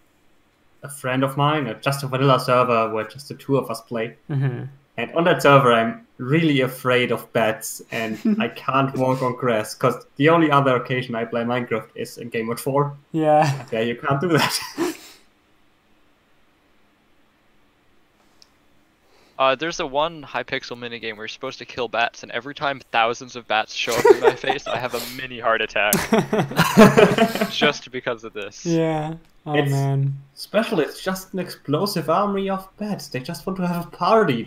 a friend of mine, just a vanilla server where just the 2 of us play. And on that server, I'm really afraid of bats, and I can't walk on grass, because the only other occasion I play Minecraft is in Gamemode 4. Yeah. Yeah, you can't do that. There's a one Hypixel minigame where you're supposed to kill bats, and every time thousands of bats show up in my face, I have a mini heart attack. Just because of this. Yeah. Oh, man. Special, it's just an explosive army of bats. They just want to have a party.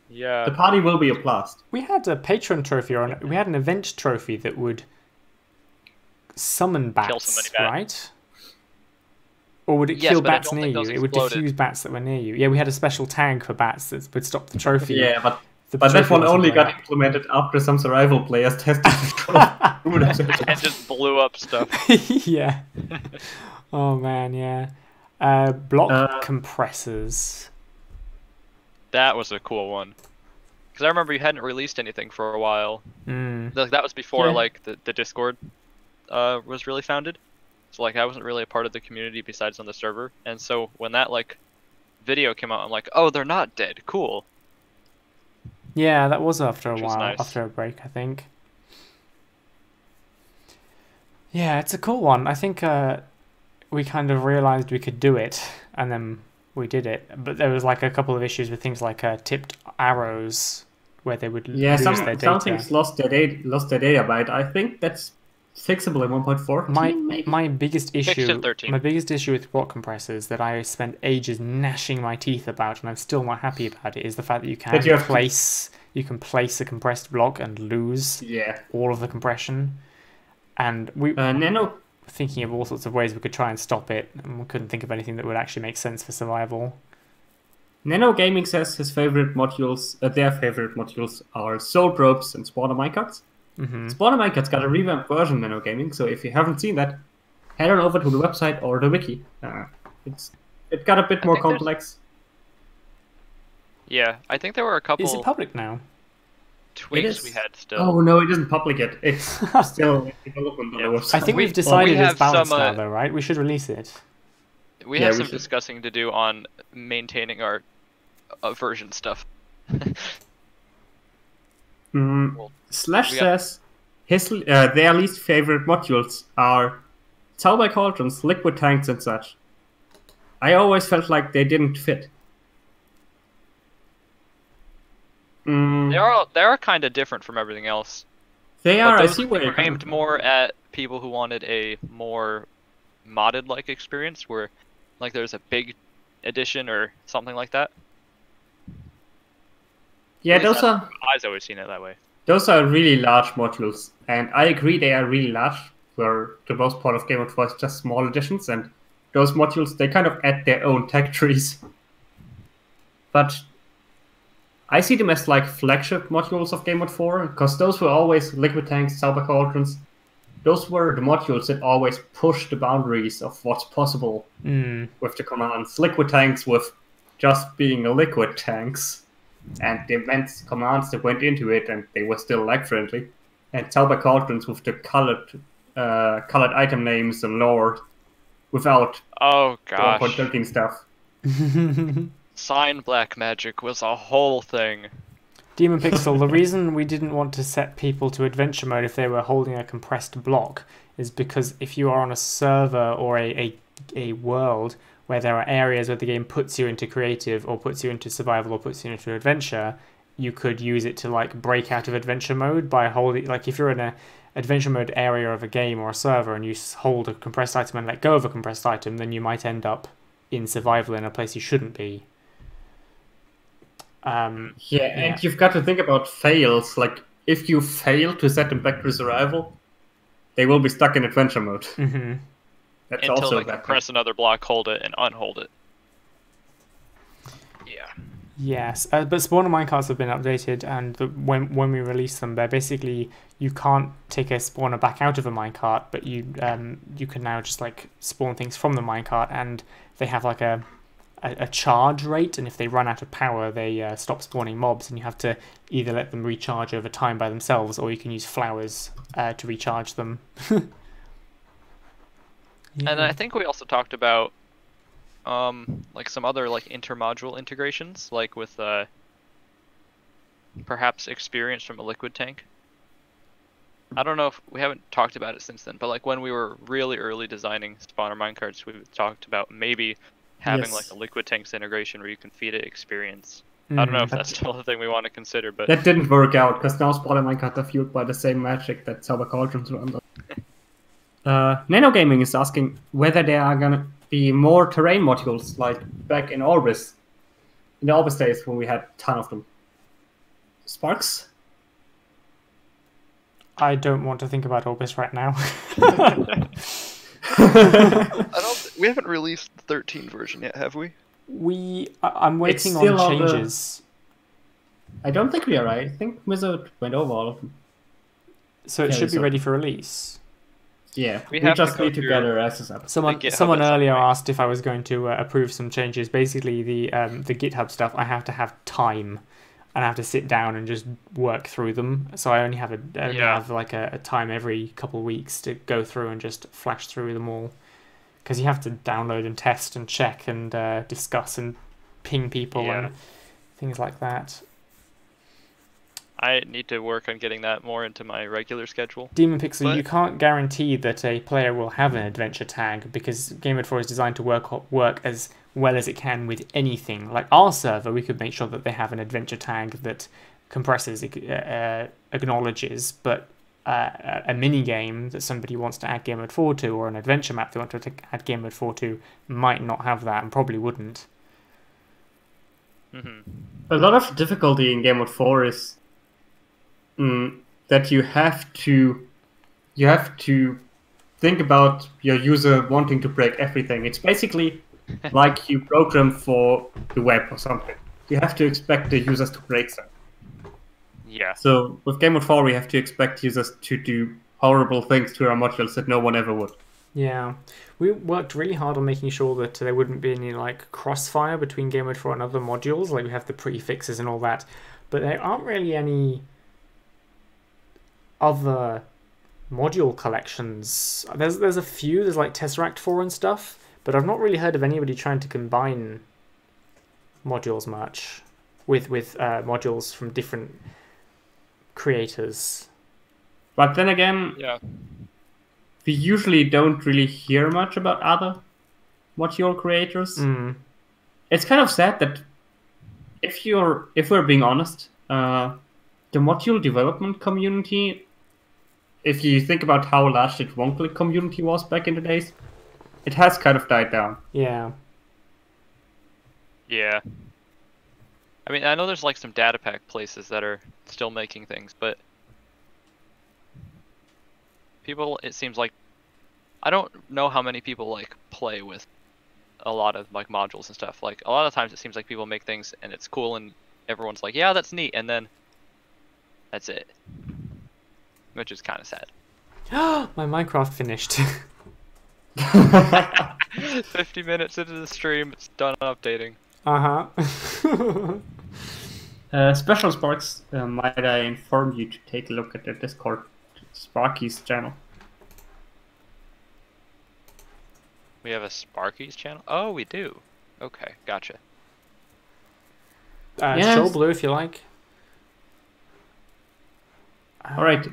Yeah. The party will be a blast. We had a patron trophy, or we had an event trophy that would summon bats, kill so many bats. Right? Or would it kill bats near you? It would diffuse bats that were near you. Yeah, we had a special tag for bats that would stop the trophy. Yeah, but that one only got implemented after some survival players tested it. And just blew up stuff. Yeah. Oh man, yeah. Block compressors. That was a cool one. Because I remember you hadn't released anything for a while. That was before like the Discord was really founded. So like I wasn't really a part of the community besides on the server. And so when that like video came out, I'm like, oh, they're not dead. Cool. Yeah, that was after a while, nice. After a break, I think. Yeah, it's a cool one. I think we kind of realized we could do it, and then we did it. But there was like a couple of issues with things like tipped arrows, where they would lose their data. Some things lost their data, but I think that's fixable in 1.4. My biggest issue, 13. my biggest issue with block compressors that I spent ages gnashing my teeth about, and I'm still not happy about it, is the fact that you can place a compressed block and lose all of the compression. And we Nano thinking of all sorts of ways we could try and stop it, and we couldn't think of anything that would actually make sense for survival. Nano Gaming says his favorite modules, their favorite modules are Soul Probes and Spawner Minecarts. Spawner Minecarts got a revamped version of Nano Gaming, so if you haven't seen that, head on over to the website or the wiki. It got a bit more complex. Yeah, I think there were a couple. Is it public now? Tweaks we had still. Oh no, it isn't public yet. It's still in development on the website. I think we've decided it's balanced now, though, right? We should release it. We have some discussing to do on maintaining our version stuff. Slash says their least favorite modules are Tauber Cauldrons, Liquid Tanks, and such. I always felt like they didn't fit. They are kind of different from everything else. They are. I see where you're aimed more at people who wanted a more modded-like experience, where like there's a big edition or something like that. Yeah, those are. I've always seen it that way. Those are really large modules, and I agree they are really large. For the most part of Game of Thrones, just small editions, and those modules they kind of add their own tech trees. But I see them as like flagship modules of Gamemode 4, because those were always liquid tanks, cyber cauldrons. Those were the modules that always pushed the boundaries of what's possible with the commands. Liquid tanks with just being a liquid tanks, and the immense commands that went into it, and they were still lag friendly. And cyber cauldrons with the colored item names and lore without oh gosh 1.13 stuff. Sign black magic was a whole thing. Demon Pixel, the reason we didn't want to set people to adventure mode if they were holding a compressed block is because if you are on a server or a world where there are areas where the game puts you into creative or puts you into survival or puts you into adventure, you could use it to like break out of adventure mode by holding, like if you're in a adventure mode area of a game or a server and you hold a compressed item and let go of a compressed item, then you might end up in survival in a place you shouldn't be. And you've got to think about fails. Like, if you fail to set them back to survival, they will be stuck in adventure mode. Mm-hmm. That's Until also they can press another block, hold it, and unhold it. Yeah. Yes, but spawner minecarts have been updated, and when we release them, they're basically, you can't take a spawner back out of a minecart, but you can now just like spawn things from the minecart, and they have like a charge rate, and if they run out of power, they stop spawning mobs, and you have to either let them recharge over time by themselves, or you can use flowers to recharge them. And then I think we also talked about like some other like intermodule integrations, like with perhaps experience from a liquid tank. I don't know if we haven't talked about it since then, but like when we were really early designing spawner minecarts, we talked about maybe having like a liquid tanks integration where you can feed it experience. I don't know if that's still a thing we want to consider, but that didn't work out because now spawner minecarts are fueled by the same magic that cyber cauldrons were under. Nano Gaming is asking whether there are gonna be more terrain modules like back in Orbis, in the Orbis days when we had a ton of them. Sparks? I don't want to think about Orbis right now. We haven't released the 13 version yet, have we? I'm waiting on changes. I don't think we are. I think Wizard went over all of them. So it should be ready for release. Yeah, we just need to gather access up. Someone earlier asked if I was going to approve some changes. Basically, the GitHub stuff, I have to have time, and I have to sit down and just work through them. So I only have a time every couple of weeks to go through and just flash through them all, because you have to download and test and check and discuss and ping people and things like that. I need to work on getting that more into my regular schedule. Demon Pixel, you can't guarantee that a player will have an adventure tag, because Gamemode 4 is designed to work as well as it can with anything. Like our server, we could make sure that they have an adventure tag that compresses, acknowledges, but a mini game that somebody wants to add Gamemode 4 to, or an adventure map they want to add Gamemode 4 to, might not have that and probably wouldn't. Mm-hmm. A lot of difficulty in Gamemode 4 is that you have to think about your user wanting to break everything. It's basically like you program for the web or something. You have to expect the users to break stuff. Yeah. So with Gamemode 4, we have to expect users to do horrible things to our modules that no one ever would. Yeah, we worked really hard on making sure that there wouldn't be any like crossfire between Gamemode 4 and other modules. Like we have the prefixes and all that, but there aren't really any other module collections. There's a few. There's like Tesseract 4 and stuff, but I've not really heard of anybody trying to combine modules much with modules from different creators. But then again, we usually don't really hear much about other module creators. It's kind of sad that if we're being honest, the module development community, if you think about how large the one-click community was back in the days, it has kind of died down. Yeah. Yeah. I mean, I know there's like some data pack places that are still making things, but people, it seems like, I don't know how many people like play with a lot of like modules and stuff. Like a lot of times it seems like people make things and it's cool and everyone's like, yeah, that's neat, and then that's it, which is kind of sad. My Minecraft finished. 50 minutes into the stream, it's done updating. Special Sparks, might I inform you to take a look at the Discord Sparky's channel. We have a Sparky's channel? Oh, we do. Okay, gotcha. Yes. Show Blue if you like. Alright,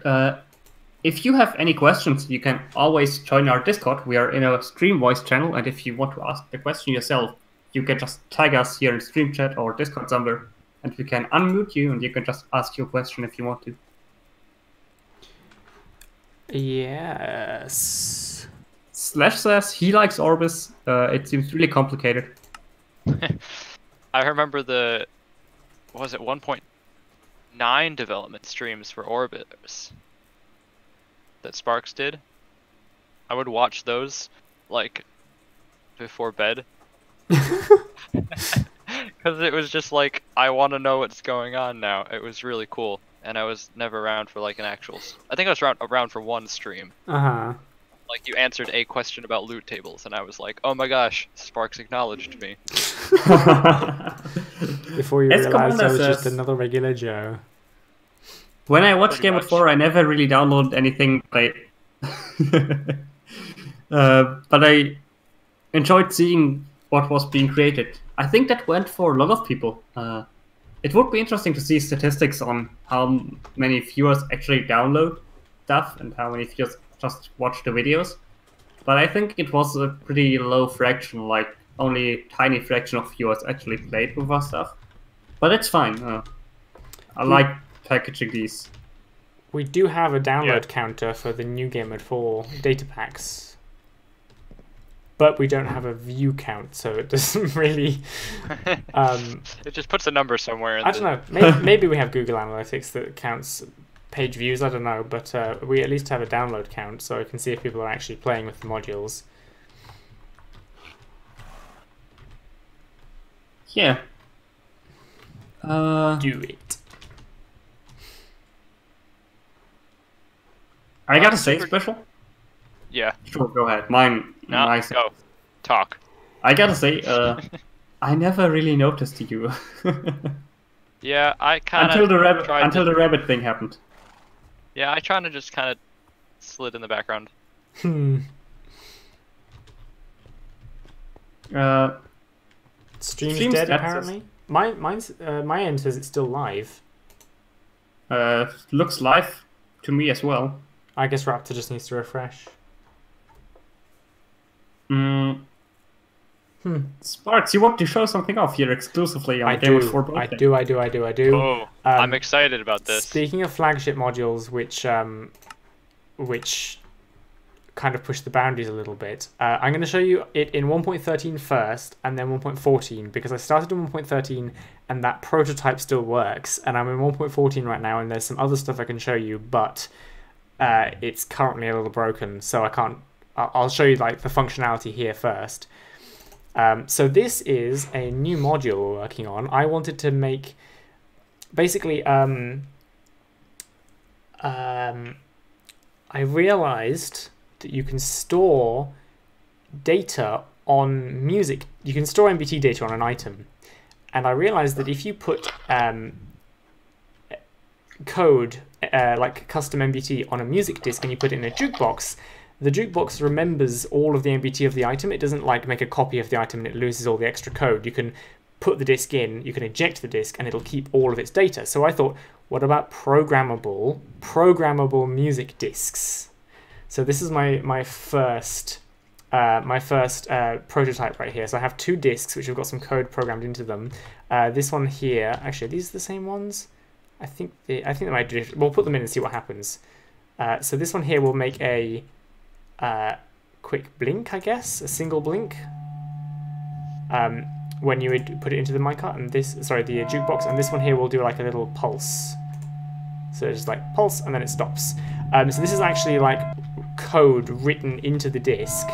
if you have any questions, you can always join our Discord. We are in a stream voice channel, and if you want to ask the question yourself, you can just tag us here in stream chat or Discord somewhere, and we can unmute you, and you can just ask your question if you want to. Yes. Slash says he likes Orbis. It seems really complicated. I remember the, what was it, 1.9 development streams for Orbis that Sparks did. I would watch those like before bed. Because it was just like, I want to know what's going on now. It was really cool. And I was never around for like an actual... I think I was around for one stream. Like you answered a question about loot tables, and I was like, oh my gosh, Sparks acknowledged me. Before you realized I was just another regular Joe. When I watched Gamemode 4, I never really downloaded anything, but I enjoyed seeing what was being created. I think that went for a lot of people. It would be interesting to see statistics on how many viewers actually download stuff and how many viewers just watch the videos. But I think it was a pretty low fraction, like only a tiny fraction of viewers actually played with our stuff. But it's fine. I like packaging these. We do have a download counter for the new Gamemode 4 data packs. But we don't have a view count, so it doesn't really... it just puts a number somewhere. I don't know. Maybe we have Google Analytics that counts page views, I don't know. But we at least have a download count, so I can see if people are actually playing with the modules. Yeah. Do it. I gotta say, Special? Yeah. Sure, go ahead. Mine. No, go. Talk. I gotta say, I never really noticed you. Yeah, I kind of until the rabbit thing happened. Yeah, I tried to just kind of slid in the background. Stream's dead apparently. My end says it's still live. Looks live to me as well. I guess Raptor just needs to refresh. Sparks, you want to show something off here exclusively on Gamemode 4 birthday. I do. Oh, I'm excited about this. Speaking of flagship modules, which kind of push the boundaries a little bit, I'm going to show you it in 1.13 first, and then 1.14, because I started in 1.13 and that prototype still works, and I'm in 1.14 right now, and there's some other stuff I can show you, but it's currently a little broken, so I can't. I'll show you like the functionality here first. So this is a new module we're working on. I wanted to make basically I realized that you can store data on music. You can store MBT data on an item, and I realized that if you put code like custom MBT on a music disk and you put it in a jukebox, the jukebox remembers all of the MBT of the item. It doesn't like make a copy of the item and it loses all the extra code. You can put the disk in, you can eject the disk, and it'll keep all of its data. So I thought, what about programmable music disks? So this is my first prototype right here. So I have two disks which have got some code programmed into them. This one here, actually, are these the same ones? I think they might do. We'll put them in and see what happens. So this one here will make a quick blink, I guess, a single blink when you would put it into the minecart, and the jukebox, and this one here will do like a little pulse. So it's just like pulse, and then it stops. So this is actually like code written into the disk,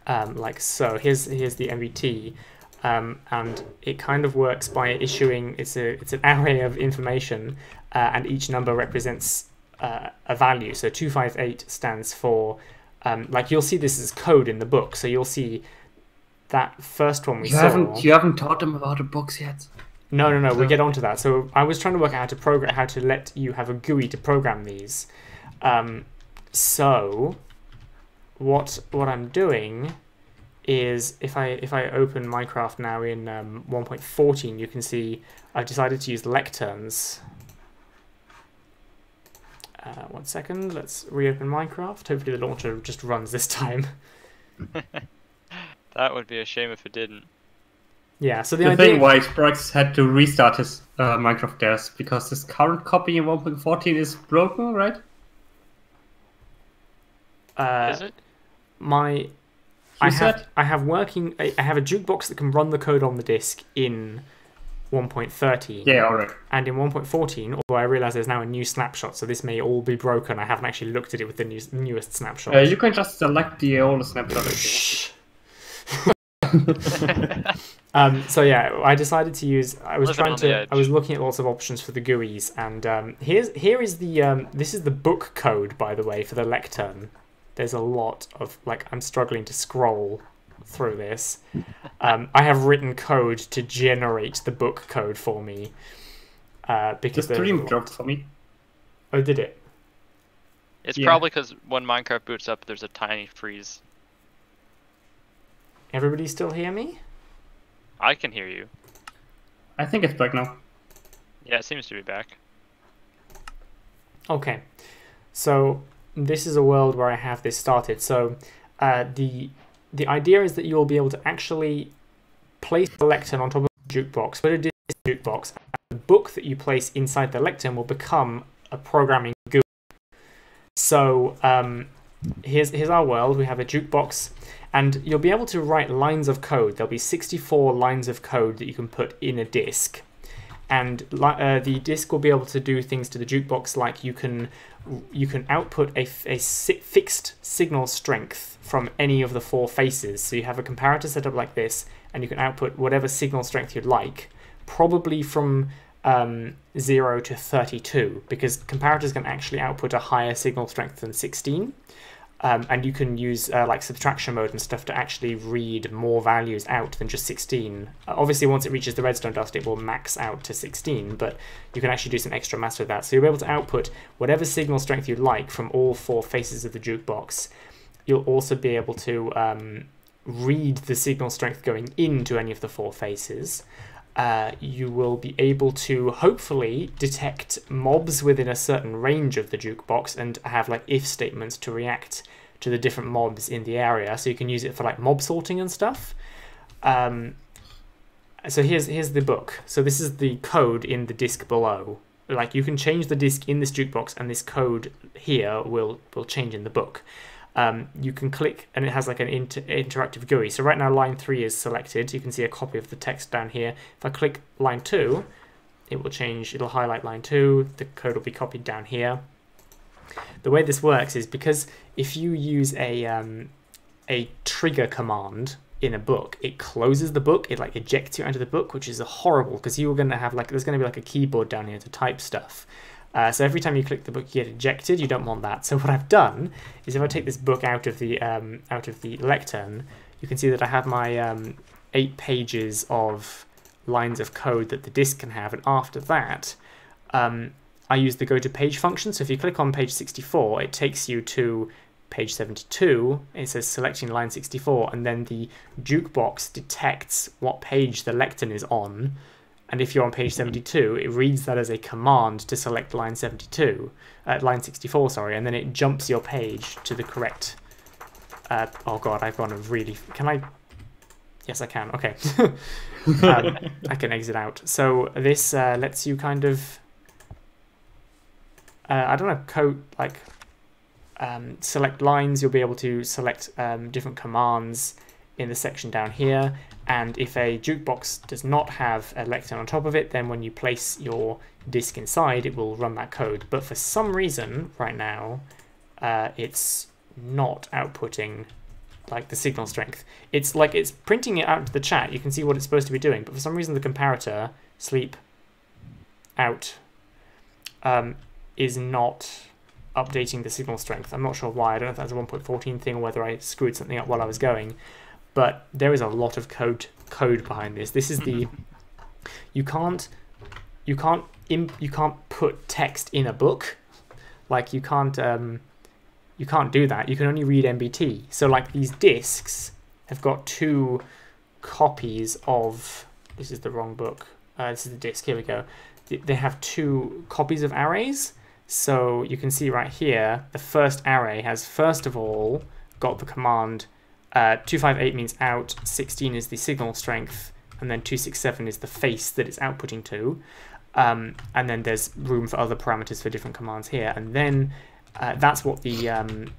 like so. Here's the MBT. and it kind of works by issuing, it's an array of information, and each number represents a value. So 258 stands for, like you'll see this as code in the book, so you'll see that first one we saw. You haven't taught them about the books yet. No, we get onto that. So I was trying to work out how to let you have a GUI to program these. So what I'm doing is if I open Minecraft now in 1.14, you can see I've decided to use lecterns. 1 second, let's reopen Minecraft. Hopefully the launcher just runs this time. That would be a shame if it didn't. Yeah, so the thing why Sprox had to restart his Minecraft desk because his current copy in 1.14 is broken, right? Is it? I have a jukebox that can run the code on the disk in 1.13. Yeah, alright. And in 1.14, although I realise there's now a new snapshot, so this may all be broken. I haven't actually looked at it with the newest snapshot. You can just select the old snapshot. Shh. So yeah, I decided to use. I was looking at lots of options for the GUIs, and here is the this is the book code, by the way, for the lectern. There's a lot of I'm struggling to scroll through this. I have written code to generate the book code for me. Because the stream dropped for me. Oh, did it? It's probably because when Minecraft boots up, there's a tiny freeze. Everybody still hear me? I can hear you. I think it's back now. Yeah, it seems to be back. Okay, so this is a world where I have this started. So the idea is that you will be able to actually place the lectern on top of the jukebox, put a jukebox, and the book that you place inside the lectern will become a programming GUI. So here's our world. We have a jukebox, and you'll be able to write lines of code. There'll be 64 lines of code that you can put in a disk. And the disk will be able to do things to the jukebox, like you can output a fixed signal strength from any of the 4 faces. So you have a comparator set up like this, and you can output whatever signal strength you'd like, probably from 0 to 32, because comparators can actually output a higher signal strength than 16. And you can use like subtraction mode and stuff to actually read more values out than just 16. Obviously, once it reaches the redstone dust, it will max out to 16, but you can actually do some extra math with that. So you'll be able to output whatever signal strength you like from all 4 faces of the jukebox. You'll also be able to read the signal strength going into any of the 4 faces. You will be able to hopefully detect mobs within a certain range of the jukebox and have if statements to react to the different mobs in the area. So you can use it for mob sorting and stuff. So here's the book. So this is the code in the disk below. You can change the disk in this jukebox, and this code here will change in the book. You can click, and it has an interactive GUI. So right now line 3 is selected. You can see a copy of the text down here. If I click line 2, it will change. It'll highlight line 2. The code will be copied down here. The way this works is because if you use a trigger command in a book, it closes the book. It ejects you out of the book, which is horrible because you're going to have there's going to be a keyboard down here to type stuff. So every time you click the book, you get ejected. You don't want that. So what I've done is, if I take this book out of the lectern, you can see that I have my 8 pages of lines of code that the disk can have, and after that, I use the go to page function. So if you click on page 64, it takes you to page 72. It says selecting line 64, and then the jukebox detects what page the lectern is on. And if you're on page 72, it reads that as a command to select line 64, sorry, and then it jumps your page to the correct. Oh god, I've gone a really. Can I? Yes, I can. Okay, I can exit out. So this lets you kind of. I don't know, code select lines. You'll be able to select different commands in the section down here. And if a jukebox does not have a lectern on top of it, then when you place your disk inside, it will run that code. But for some reason, right now, it's not outputting like the signal strength. It's like it's printing it out to the chat. You can see what it's supposed to be doing, but for some reason the comparator sleep out is not updating the signal strength. I'm not sure why. I don't know if that's a 1.14 thing or whether I screwed something up while I was going, but there is a lot of code behind this. This is the you can't put text in a book. Like you can't do that. You can only read MBT. So like these disks have got 2 copies of, this is the wrong book. This is the disk. Here we go. They have 2 copies of arrays. So you can see right here, the first array has first of all got the command 258 means out, 16 is the signal strength, and then 267 is the face that it's outputting to. And then there's room for other parameters for different commands here. And then that's what the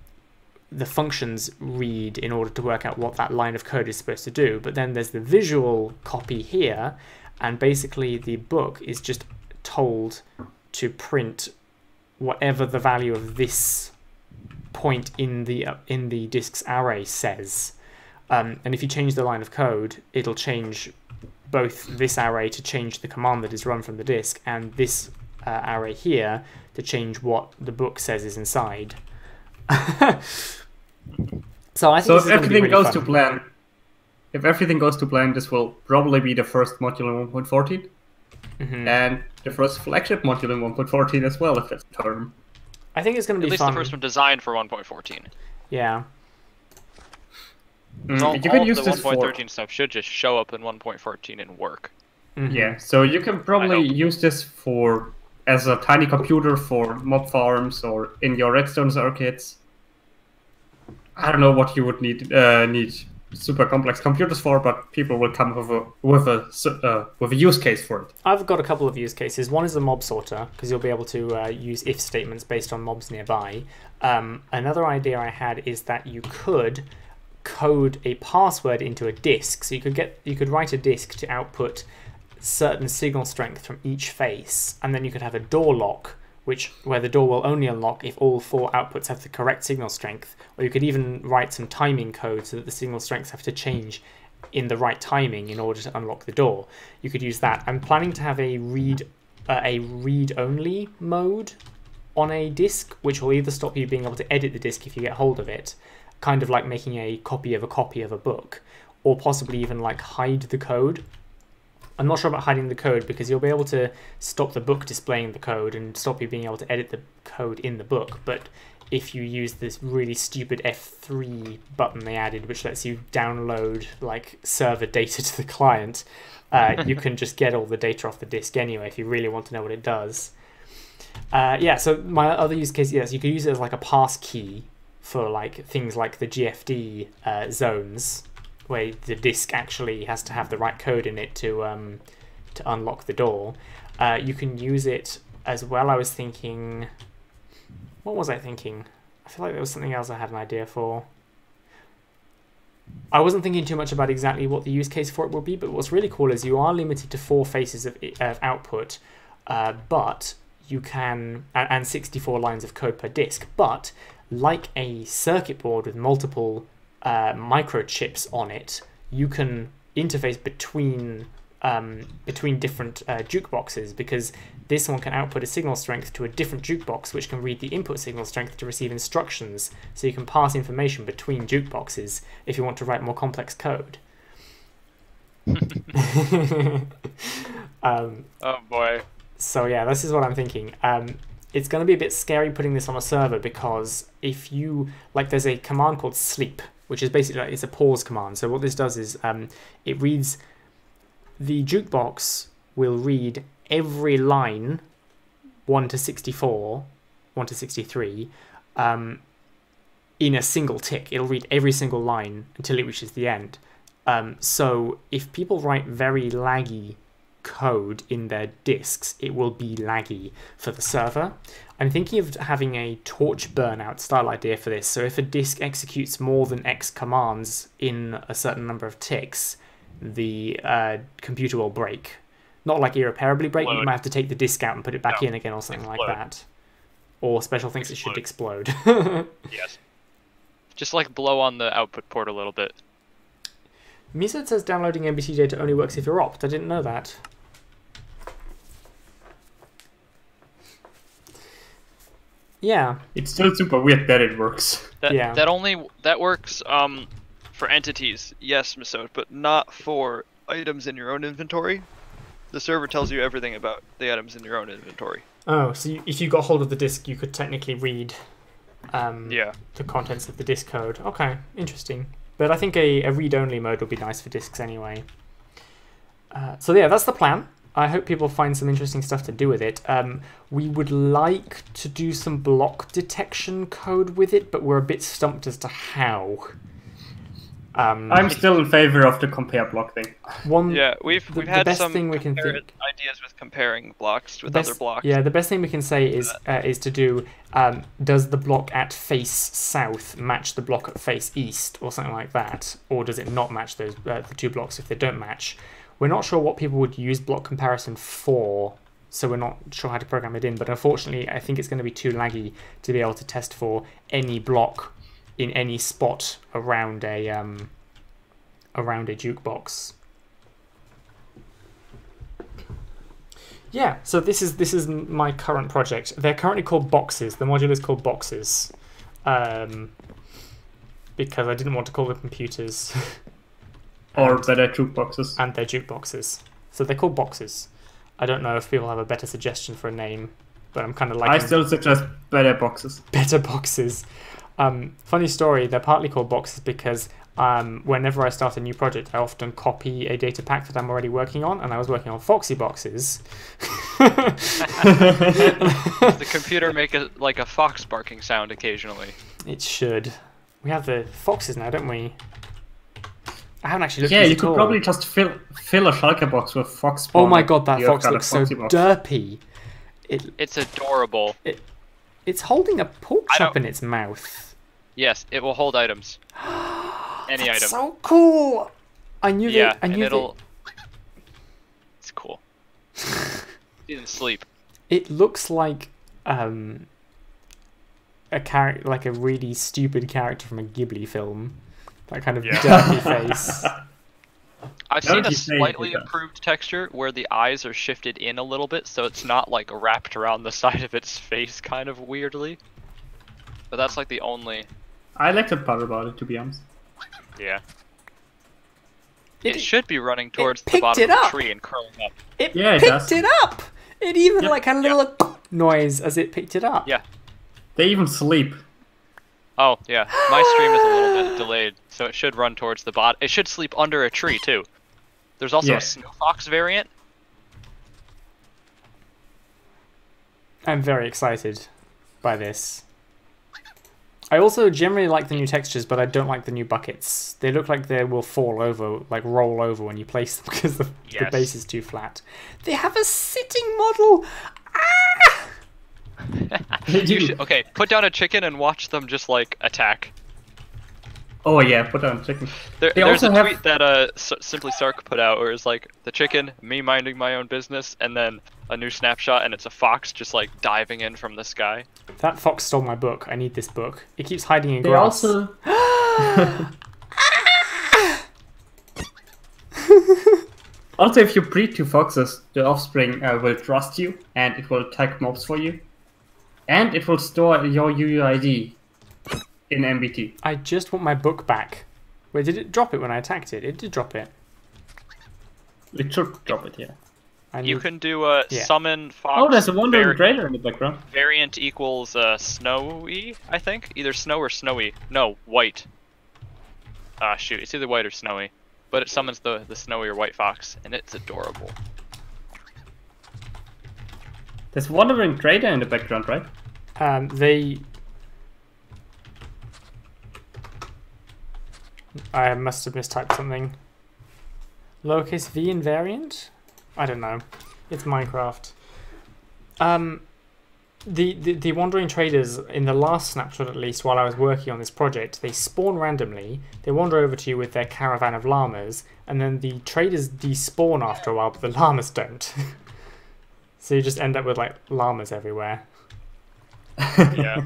functions read in order to work out what that line of code is supposed to do. But then there's the visual copy here, and basically the book is just told to print whatever the value of this point in the disk's array says. And if you change the line of code, it'll change both this array to change the command that is run from the disk, and this array here to change what the book says is inside. So I think if everything goes to plan, this will probably be the first module in 1.14, and the first flagship module in 1.14 as well, if that's the term. I think it's going to be at least fun. The first one designed for 1.14. Yeah. All you can use the this 1.13 stuff should just show up in 1.14 and work. Yeah, so you can probably use this as a tiny computer for mob farms or in your redstone circuits. I don't know what you would need super complex computers for, but people will come with a use case for it. I've got a couple of use cases. One is a mob sorter, because you'll be able to use if statements based on mobs nearby. Another idea I had is that you could code a password into a disk. So you could write a disk to output certain signal strength from each face, and then you could have a door lock where the door will only unlock if all 4 outputs have the correct signal strength, or you could even write some timing code so that the signal strengths have to change in the right timing in order to unlock the door. You could use that. I'm planning to have a read-only mode on a disk, which will either stop you being able to edit the disk if you get hold of it, kind of like making a copy of a book, or possibly even like hide the code. I'm not sure about hiding the code, because you'll be able to stop the book displaying the code and stop you being able to edit the code in the book. But if you use this really stupid F3 button they added, which lets you download like server data to the client, you can just get all the data off the disk anyway if you really want to know what it does. Yeah, so my other use case, yes, you could use it as like a pass key for like things like the GFD zones, where the disk actually has to have the right code in it to unlock the door. You can use it as well. I was thinking, what was I thinking? I feel like there was something else I had an idea for. I wasn't thinking too much about exactly what the use case for it will be, but what's really cool is you are limited to 4 faces of output, but you can, and 64 lines of code per disk, but like a circuit board with multiple microchips on it, you can interface between different jukeboxes, because this one can output a signal strength to a different jukebox, which can read the input signal strength to receive instructions. So you can pass information between jukeboxes if you want to write more complex code. Oh boy. So yeah, this is what I'm thinking. It's going to be a bit scary putting this on a server, because if you, like, there's a command called sleep, which is basically like, it's a pause command. So what this does is it reads, the jukebox will read every line 1 to 64, 1 to 63 in a single tick. It'll read every single line until it reaches the end. So if people write very laggy code in their disks, it will be laggy for the server. I'm thinking of having a torch burnout style idea for this. So if a disk executes more than X commands in a certain number of ticks, the computer will break. Not like irreparably break, you might have to take the disk out and put it back in again or something like that. Or Special thinks it should explode. Yes. Just like blow on the output port a little bit. Misa says downloading MBT data only works if you're opt. I didn't know that. Yeah. It's still super weird that it works. That works for entities, yes, Misode, but not for items in your own inventory. The server tells you everything about the items in your own inventory. Oh, so if you got hold of the disk, you could technically read the contents of the disk code. Okay, interesting. But I think a read-only mode would be nice for disks anyway. So yeah, that's the plan. I hope people find some interesting stuff to do with it. We would like to do some block detection code with it, but we're a bit stumped as to how. I'm still in favor of the compare block thing. We've had some ideas with comparing blocks with other blocks. Yeah, the best thing we can say is to do does the block at face south match the block at face east or something like that, or does it not match those the two blocks if they don't match? We're not sure what people would use block comparison for, so we're not sure how to program it in, but unfortunately I think it's going to be too laggy to be able to test for any block in any spot around a jukebox. Yeah, so this is my current project. They're currently called boxes. The module is called boxes, because I didn't want to call them computers. Or they're jukeboxes. And they're jukeboxes. So they're called boxes. I don't know if people have a better suggestion for a name, but I'm kind of liking... I still suggest better boxes. Better boxes. Funny story, they're partly called boxes because whenever I start a new project, I often copy a data pack that I'm already working on, and I was working on Foxy boxes. Does the computer make a fox barking sound occasionally? It should. We have the foxes now, don't we? I haven't actually looked at it. Yeah, you could all. probably just fill a shulker box with fox spawn. Oh my god, that fox looks so derpy. It's adorable. It's holding a pork chop in its mouth. Yes, it will hold items. Any item. So cool. I knew that. It's cool. It didn't sleep. It looks like a character, like a really stupid character from a Ghibli film. That kind of dirty face. I've seen a slightly improved texture where the eyes are shifted in a little bit, so it's not like wrapped around the side of its face kind of weirdly. But that's like the only... I like the part about it, to be honest. Yeah. It should be running towards the bottom of the tree and curling up. It picked it up! It even like had a little noise as it picked it up. Yeah. They even sleep. Oh, yeah. My stream is a little bit delayed, so it should run towards the bottom. It should sleep under a tree, too. There's also a Snow Fox variant. I'm very excited by this. I also generally like the new textures, but I don't like the new buckets. They look like they will fall over, like roll over when you place them because the base is too flat. They have a sitting model! Ah! Okay, put down a chicken and watch them just like attack. Oh yeah, put down a chicken. There's a tweet that Simply Sark put out where it's like the chicken, me minding my own business, and then a new snapshot and it's a fox just like diving in from the sky. That fox stole my book. I need this book. It keeps hiding in grass. Also, if you breed two foxes, the offspring will trust you and it will attack mobs for you. And it will store your UUID in MBT. I just want my book back. Wait, did it drop it when I attacked it? It did drop it. It should drop it, yeah. You can do a summon fox. Oh, there's a wandering trader in the background. Variant equals snowy, I think. Either snow or snowy. No, white. Ah, shoot. It's either white or snowy. But it summons the snowy or white fox, and it's adorable. There's wandering trader in the background, right? I must have mistyped something. Lowercase v in variant? I don't know. It's Minecraft. The wandering traders, in the last snapshot at least, while I was working on this project, they spawn randomly, they wander over to you with their caravan of llamas, and then the traders despawn after a while, but the llamas don't. So you just end up with like llamas everywhere. Yeah.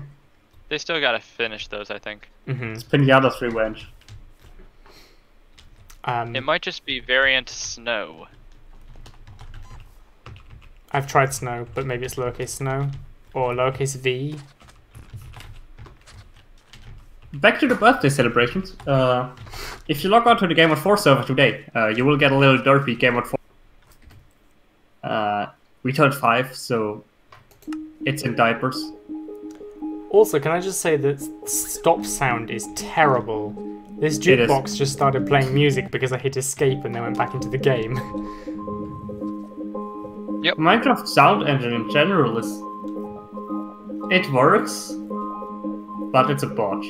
They still gotta finish those, I think. It's Pinata's revenge. It might just be variant snow. I've tried snow, but maybe it's lowercase snow or lowercase v. Back to the birthday celebrations. If you log on to the Gamemode 4 server today, you will get a little derpy Gamemode 4. We turned 5, so it's in diapers. Also, can I just say that stop sound is terrible. This jukebox just started playing music because I hit escape and then went back into the game. Yep. Minecraft sound engine in general is... It works, but it's a botch.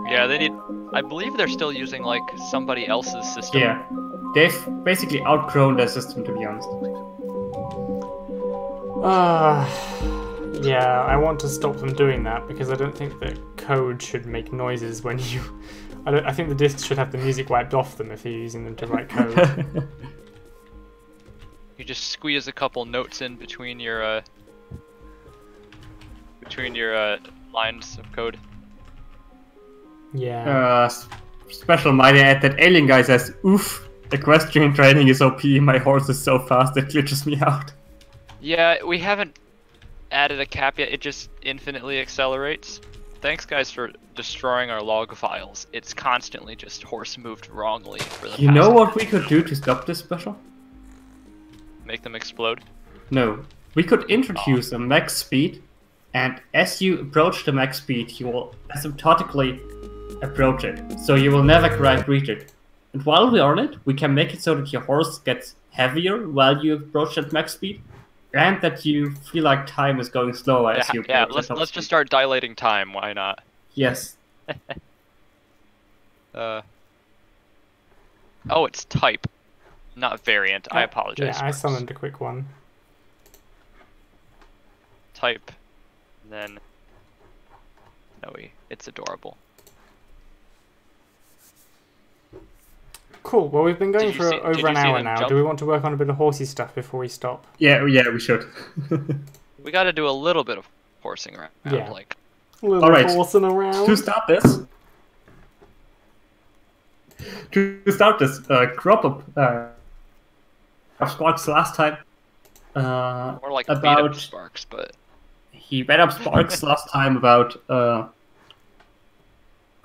Yeah, they need... I believe they're still using, like, somebody else's system. Yeah. They've basically outgrown their system, to be honest. Yeah, I want to stop them doing that because I don't think that code should make noises when you... I think the disks should have the music wiped off them if you're using them to write code. You just squeeze a couple notes in between your lines of code. Yeah. Special might add that alien guy says, "Oof, equestrian training is OP. My horse is so fast it glitches me out." Yeah, we haven't added a cap yet. It just infinitely accelerates. Thanks, guys, for destroying our log files. It's constantly just horse moved wrongly for the You know what we could do to stop this special? Make them explode? No. We could introduce a max speed, and as you approach the max speed, you will asymptotically approach it. So you will never quite reach it. And while we're on it, we can make it so that your horse gets heavier while you approach that max speed, and that you feel like time is going slower as you approach. Yeah, let's just start dilating time, why not? Yes. Oh, it's type, not variant. I apologize. Yeah, I summoned a quick one. Type, and then it's adorable. Cool. Well, we've been going for over an hour now. Do we want to work on a bit of horsey stuff before we stop? Yeah, we should. We got to do a little bit of horsing around. Yeah. Like. A little horsing around. To start this, crop up Sparks last time. More like about beat up Sparks, but he beat up Sparks last time about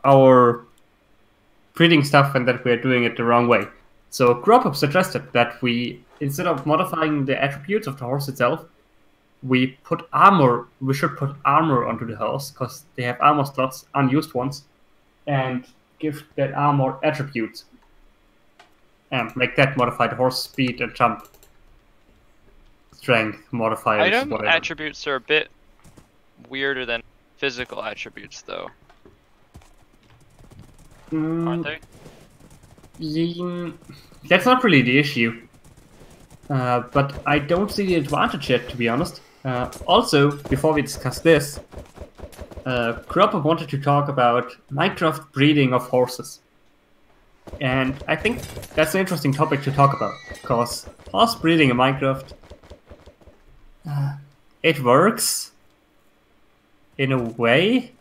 our breeding stuff and that we're doing it the wrong way. So Crop suggested that we, instead of modifying the attributes of the horse itself, we should put armor onto the horse, because they have armor slots, unused ones, and give that armor attributes. And make that modify the horse speed and jump. Strength modifiers, item whatever. attributes are a bit weirder than physical attributes, though. Aren't they? That's not really the issue. But I don't see the advantage yet, to be honest. Also, before we discuss this, Cropper wanted to talk about Minecraft breeding of horses. And I think that's an interesting topic to talk about, because horse breeding in Minecraft, it works in a way,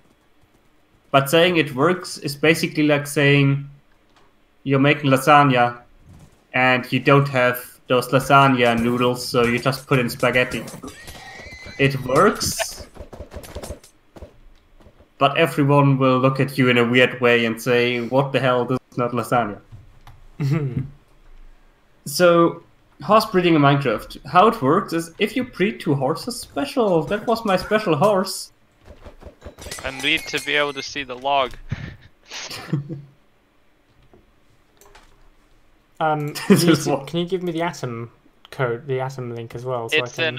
but saying it works is basically like saying you're making lasagna and you don't have those lasagna noodles, so you just put in spaghetti. It works, but everyone will look at you in a weird way and say, what the hell, this is not lasagna. So, horse breeding in Minecraft. How it works is if you breed two horses, special, that was my special horse. I need to be able to see the log. Can you give me the atom code, the atom link as well? So It's in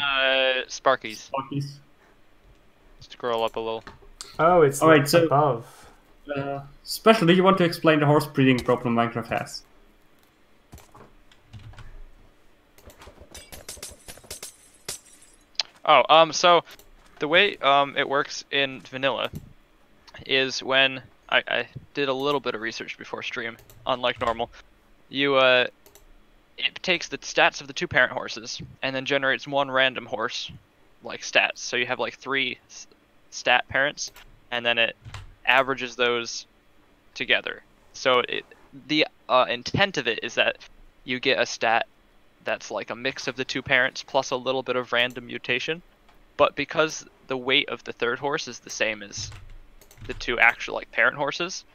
Sparkies. Scroll up a little. Oh, it's Alright, so above. Special, do you want to explain the horse breeding problem Minecraft has? Oh, so the way it works in vanilla is when I did a little bit of research before stream, unlike normal. It takes the stats of the two parent horses and then generates one random horse, like stats. So you have like three stat parents, and then it averages those together. So the intent of it is that you get a stat that's like a mix of the two parents plus a little bit of random mutation. But because the weight of the third horse is the same as the two actual like parent horses,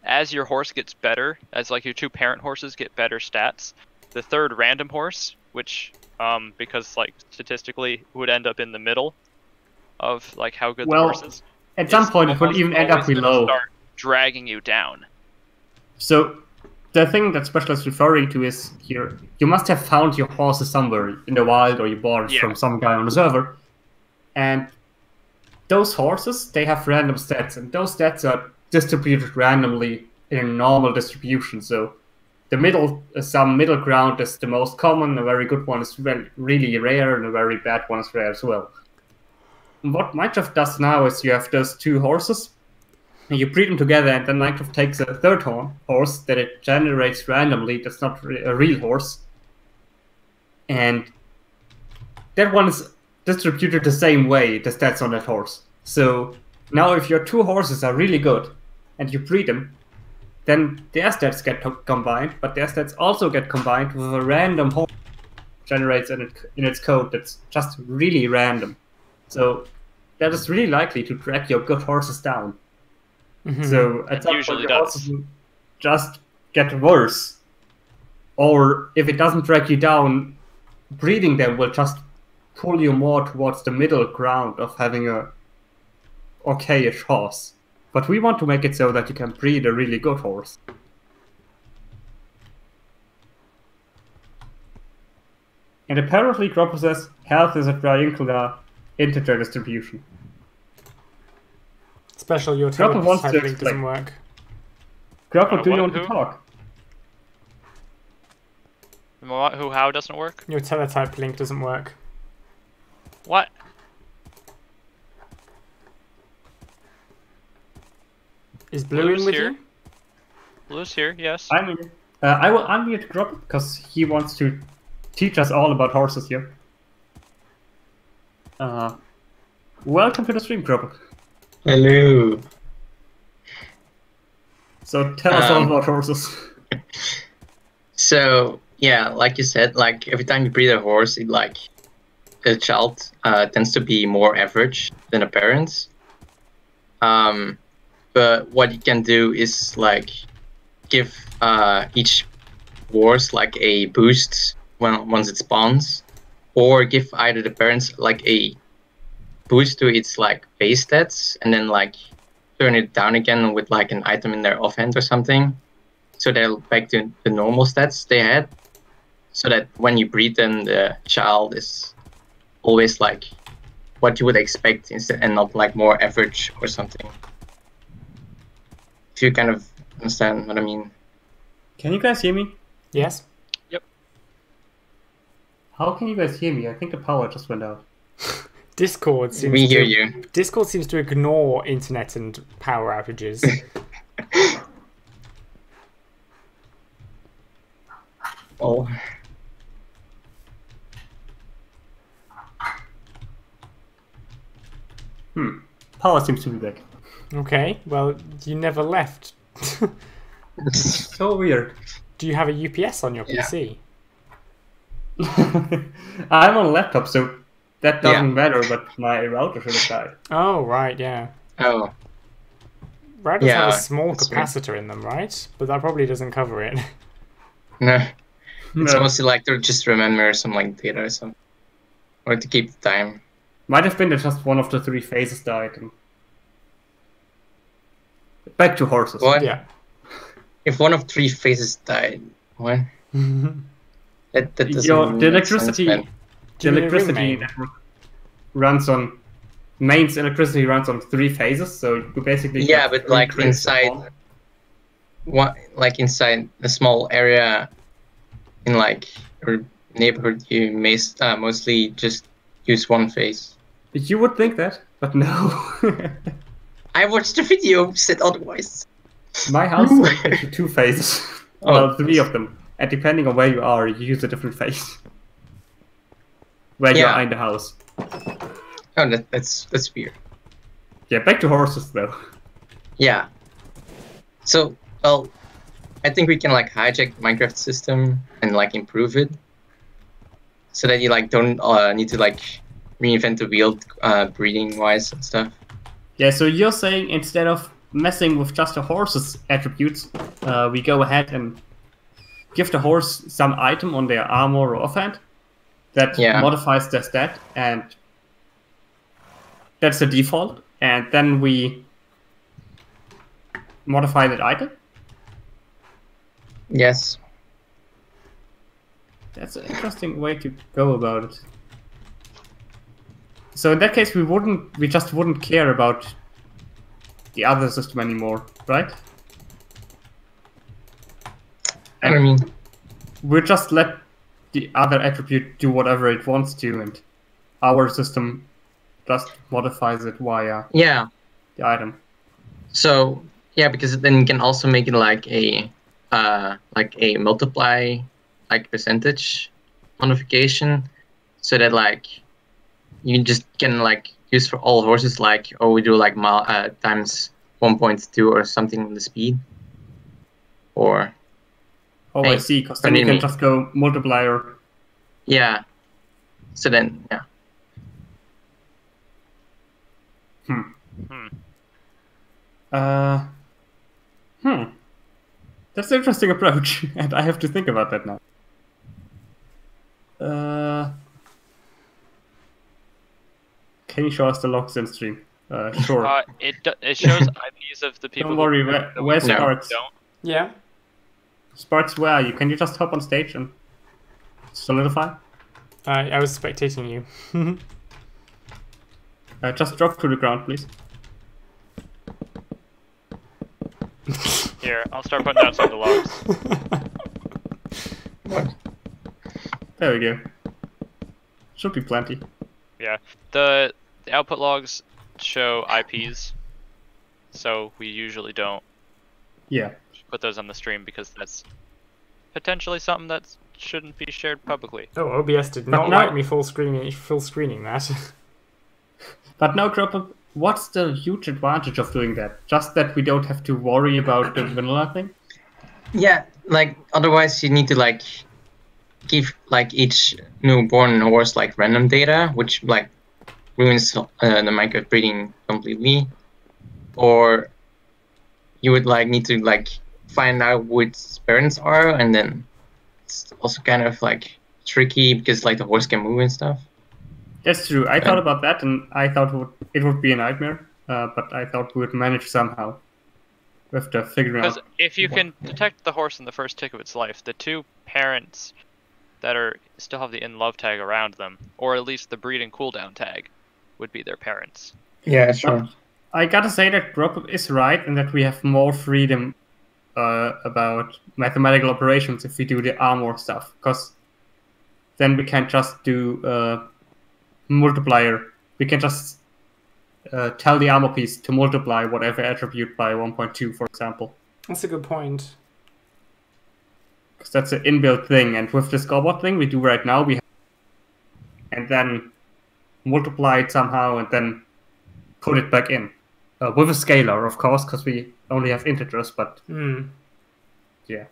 as your horse gets better, as like your two parent horses get better stats, the third random horse, which because like statistically would end up in the middle of like how good the horse is. At some point it would even end up below. Start dragging you down. So the thing that Special is referring to is here, you must have found your horses somewhere in the wild, or you bought it from some guy on the server. And those horses, they have random stats, and those stats are distributed randomly in a normal distribution. So the some middle ground is the most common, a very good one is really rare, and a very bad one is rare as well. And what Minecraft does now is you have those two horses, and you breed them together, and then Minecraft takes a third horse that it generates randomly, that's not a real horse. And that one is distributed the same way, the stats on that horse. So now if your two horses are really good, and you breed them, then their stats get combined, but their stats also get combined with a random horse generates in its code that's just really random. So that is really likely to drag your good horses down. So at some point your horses will just get worse. Or if it doesn't drag you down, breeding them will just pull you more towards the middle ground of having a okayish horse. But we want to make it so that you can breed a really good horse. And apparently Groppo says health is a triangular integer distribution. Special, your teletype link doesn't work. Groppo, do you want to talk? How doesn't work? Your teletype link doesn't work. What? Is Blue in with you? Blue's here, yes. I will unmute Groppo because he wants to teach us all about horses here. Welcome to the stream, Groppo. Hello. So tell us all about horses. So yeah, like you said, like every time you breed a horse, a child tends to be more average than a parent. But what you can do is like give each horse like a boost once it spawns, or give either the parents like a boost to its like base stats, and then like turn it down again with like an item in their offhand or something, so they're back to the normal stats they had, so that when you breed them, the child is always like what you would expect instead, and not like more average or something. If you kind of understand what I mean. Can you guys hear me? Yes. Yep. How can you guys hear me? I think the power just went out. Discord seems we hear you. Discord seems to ignore internet and power outages. Oh. Power seems to be back. Okay, well, you never left. So weird. Do you have a UPS on your PC? I'm on a laptop, so that doesn't matter, but my router should have died. Oh, right, yeah. Oh. Routers have a small capacitor in them, right? But that probably doesn't cover it. No. It's mostly like to just remember some like data or something. Or to keep the time. Might have been that just one of the three phases died. And... Back to horses. What? Yeah. If one of three phases died, what? that doesn't the electricity network runs on mains electricity runs on three phases, so you basically but like inside inside a small area in like your neighborhood, you may mostly just use one phase. You would think that, but no. I watched the video, said otherwise. My house has actually two phases. Well, three of them. And depending on where you are, you use a different phase. Where you are in the house. Oh, that's weird. Yeah, back to horses though. Yeah. So, well, I think we can like hijack the Minecraft system and like improve it, so that you like don't need to like reinvent the wheel breeding wise and stuff. Yeah, so you're saying instead of messing with just the horse's attributes, we go ahead and give the horse some item on their armor or offhand that modifies their stat, and that's the default, and then we modify that item? Yes. That's an interesting way to go about it. So in that case, we just wouldn't care about the other system anymore, right? I mean, we'll just let the other attribute do whatever it wants to, and our system just modifies it via the item. So yeah, because then you can also make it like a multiply like percentage modification, so that like you just can like use for all horses like, oh, we do like times 1.2 or something on the speed, or I see, because then you can just go multiplier. Yeah. So then, yeah. That's an interesting approach, and I have to think about that now. Can you show us the logs in stream? Sure. It shows IPs of the people. Don't worry, where's Sparks? Yeah. Sparks, where are you? Can you just hop on stage and solidify? I was spectating you. Just drop to the ground, please. Here, I'll start putting down some of the logs. There we go. Should be plenty. Yeah, the output logs show IPs, so we usually don't put those on the stream because that's potentially something that shouldn't be shared publicly. Oh, OBS did not like me full screening that. But now, Dropper, what's the huge advantage of doing that? Just that we don't have to worry about the vanilla thing? Yeah, like otherwise you need to like give like each newborn horse like random data, which like ruins the Minecraft breeding completely. Or you would like need to like find out who its parents are, and then it's also kind of like tricky because like the horse can move and stuff. That's true. I thought about that, and I thought it would be a nightmare, but I thought we would manage somehow with the figuring out. Because if you can detect the horse in the first tick of its life, the two parents that still have the in love tag around them, or at least the breeding cooldown tag, would be their parents. Yeah, sure. But I gotta say that Grub is right, and that we have more freedom about mathematical operations if we do the armor stuff, because then we can just do multiplier. We can just tell the armor piece to multiply whatever attribute by 1.2, for example. That's a good point. Because that's an inbuilt thing, and with the scoreboard thing we do right now, we have and then multiply it somehow and then put it back in. With a scalar, of course, because we only have integers, but yeah.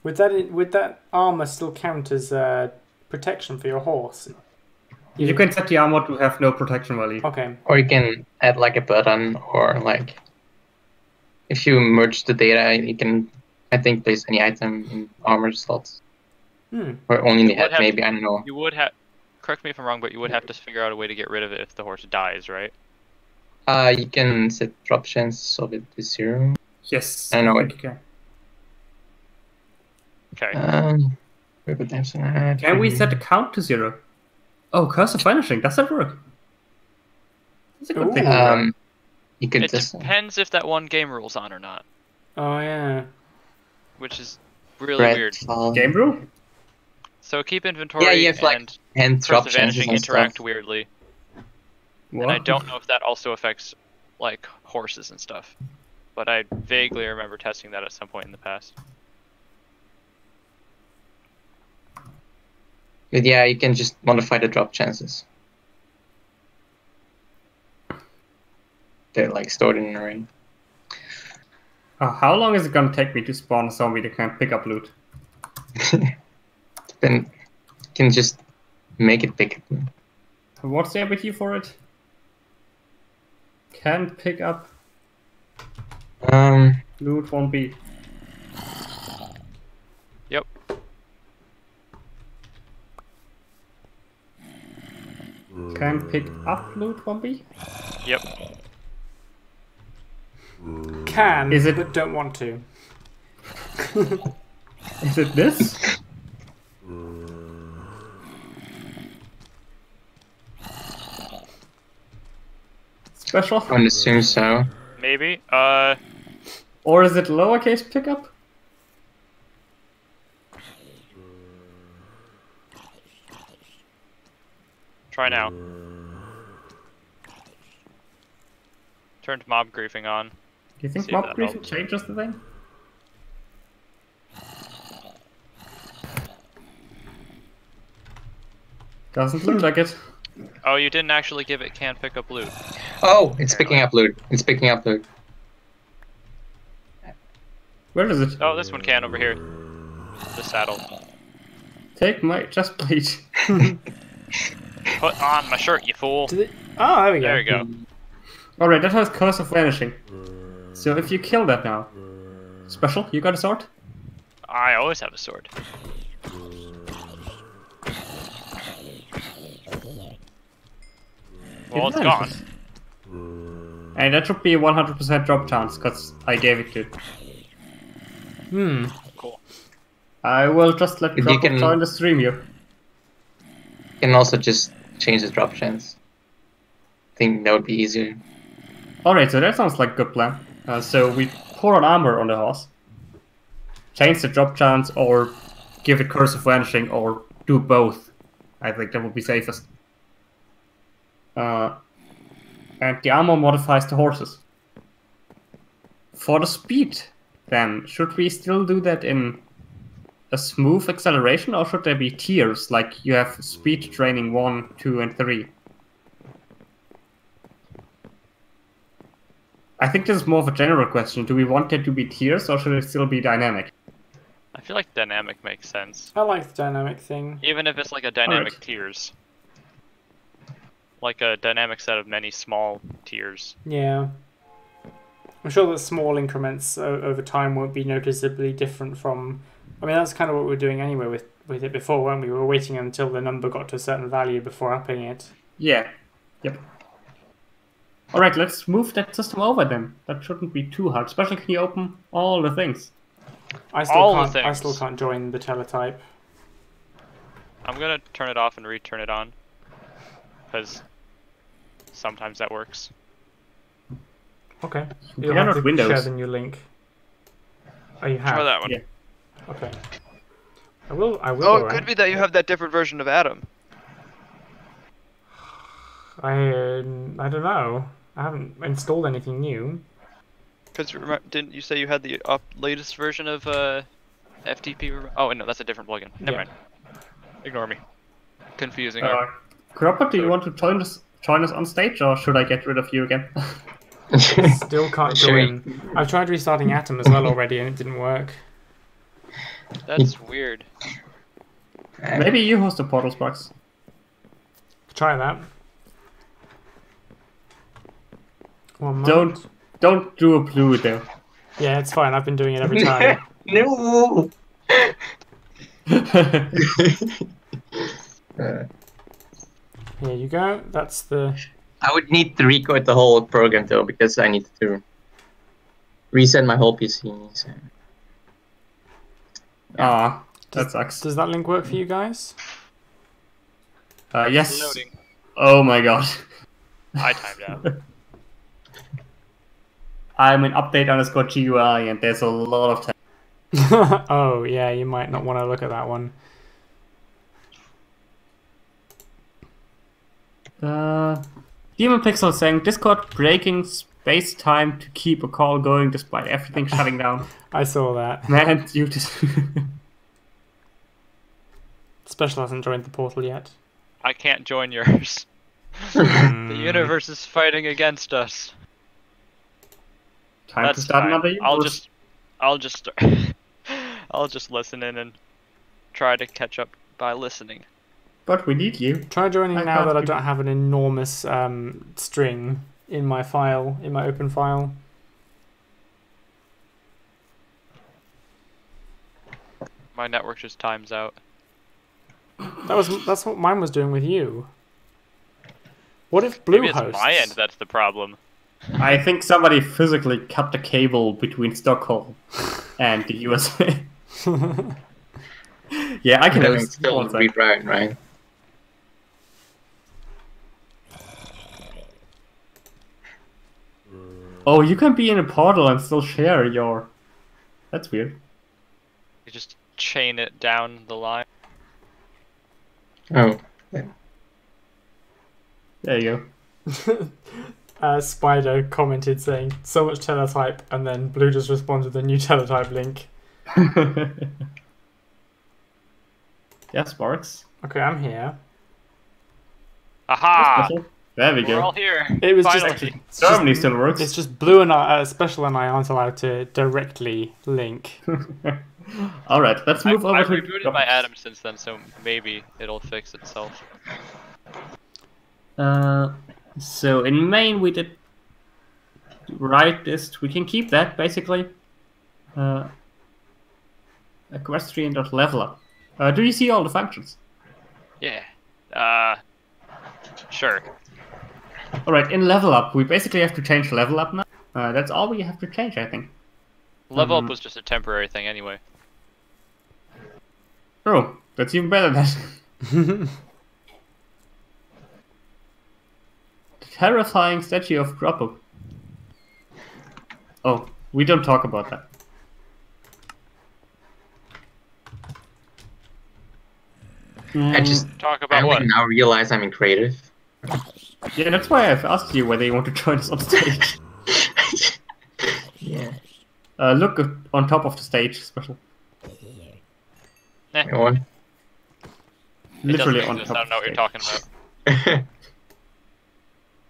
Would that armor still count as protection for your horse? You can set the armor to have no protection value. Okay. Or you can add like a button, or like if you merge the data, you can, I think, place any item in armor slots. Or only in the head, maybe, I don't know. You would have, correct me if I'm wrong, but you would have to figure out a way to get rid of it if the horse dies, right? You can set drop chance of it to 0. Yes. I know it. Okay. Can we set the count to 0? Oh, curse of vanishing. Does that work? That's a good thing. You could it depends if that one game rule's on or not. Oh yeah. Which is really weird. Game rule? So keep inventory and curse of vanishing interact stuff. weirdly. What? And I don't know if that also affects like horses and stuff. But I vaguely remember testing that at some point in the past. But yeah, you can just modify the drop chances. They're like stored in an array. How long is it gonna take me to spawn a zombie that can pick up loot? Then you can just make it pick up. What's the ability for it? Can pick up loot 1B. Yep. Can pick up loot 1B? Yep. Can, Is it- but don't want to. Is it this? Special? I would assume so. Maybe. Or is it lowercase pickup? Try now. Turned mob griefing on. Do you think See if mob that griefing helps. changes the thing? Doesn't look like it. Oh, you didn't actually give it can pick up loot. Oh, it's picking up loot. It's picking up loot. Where is it? Oh, this one can over here. The saddle. Take my chest plate. Put on my shirt, you fool. Oh, there we go. There you go. Alright, that has Curse of Vanishing. So if you kill that now... Special, you got a sword? I always have a sword. Well, it's gone. vanishes. And that should be a 100% drop chance, because I gave it to it. Cool. I will just let You Drop can- join the stream here. You can also just change the drop chance. I think that would be easier. Alright, so that sounds like a good plan. So we pour on armor on the horse. Change the drop chance, or give it Curse of Vanishing, or do both. I think that would be safest. And the armor modifies the horses. For the speed, then, should we still do that in a smooth acceleration, or should there be tiers, like you have speed training 1, 2, and 3? I think this is more of a general question. Do we want there to be tiers, or should it still be dynamic? I feel like dynamic makes sense. I like the dynamic thing. Even if it's like a dynamic Alright. tiers. Like a dynamic set of many small tiers. Yeah. I'm sure that small increments over time won't be noticeably different from... I mean, that's kind of what we were doing anyway with it before, weren't we? We were waiting until the number got to a certain value before upping it. Yeah. Yep. Alright, let's move that system over then. That shouldn't be too hard. Especially can you open all the things. I All the still things. can't join the teletype. I'm gonna turn it off and return it on. Because sometimes that works. Okay. Yeah, You'll have not to Windows. share the new link. Oh, you have? Try that one. Yeah. Okay. I will. Oh, it alright. could be that you have that different version of Adam. I don't know. I haven't installed anything new. Because didn't you say you had the latest version of FTP? Oh, no, that's a different plugin. Never Yeah. mind. Ignore me. Confusing. Cropper, do you want to join us on stage, or should I get rid of you again? Still can't Sure. join. I've tried restarting Atom as well already, and it didn't work. That's weird. Maybe you host the Portal Sparks. Try that. 1 moment. Don't do a blue though. Yeah, it's fine. I've been doing it every time. No. Here you go. That's the. I would need to record the whole program though, because I need to reset my whole PC. So. That sucks. Does that link work for you guys? Yes. Loading. Oh my god. I timed out. I'm in update_GUI and there's a lot of time. Oh yeah, you might not want to look at that one. Demon Pixel saying Discord breaking space time to keep a call going despite everything shutting down. I saw that. Man, you just Special hasn't joined the portal yet. I can't join yours. The universe is fighting against us. Time That's to start fine. another universe. I'll just I'll just listen in and try to catch up by listening. But we need you. Try joining I now can't that I keep- don't have an enormous string in my file, in my open file. My network just times out. That's what mine was doing with you. What if Blue Maybe it's hosts? my end that's the problem. I think somebody physically cut the cable between Stockholm and the USA. Yeah, I can Then have it's still one sec. reroute, right? Oh, you can be in a portal and still share your... That's weird. You just chain it down the line. Oh. There you Spider commented saying, so much teletype, and then Blue just responded with a new teletype link. go. Yeah, Sparks. Okay, I'm here. Aha! Special. There we We're all go. here. It was Finally. Germany still works. It's just Blue and I, Special and I aren't allowed to directly link. Alright, let's move over I've to... rebooted my Atom since then, so maybe it'll fix itself. So in main we did right list. We can keep that basically. Equestrian.level up. Do you see all the functions? Yeah. Sure. Alright, in level up we basically have to change level up now. That's all we have to change, I think. Level up was just a temporary thing anyway. Oh, that's even better than Terrifying statue of Grapple. Oh, we don't talk about that. I just Talk I about only what? now realize I'm in creative. Yeah, that's why I've asked you whether you want to join us on stage. Yeah. Look on top of the stage, Special. Eh, Go on. it Literally doesn't on exist. top. I don't know what you're of talking about.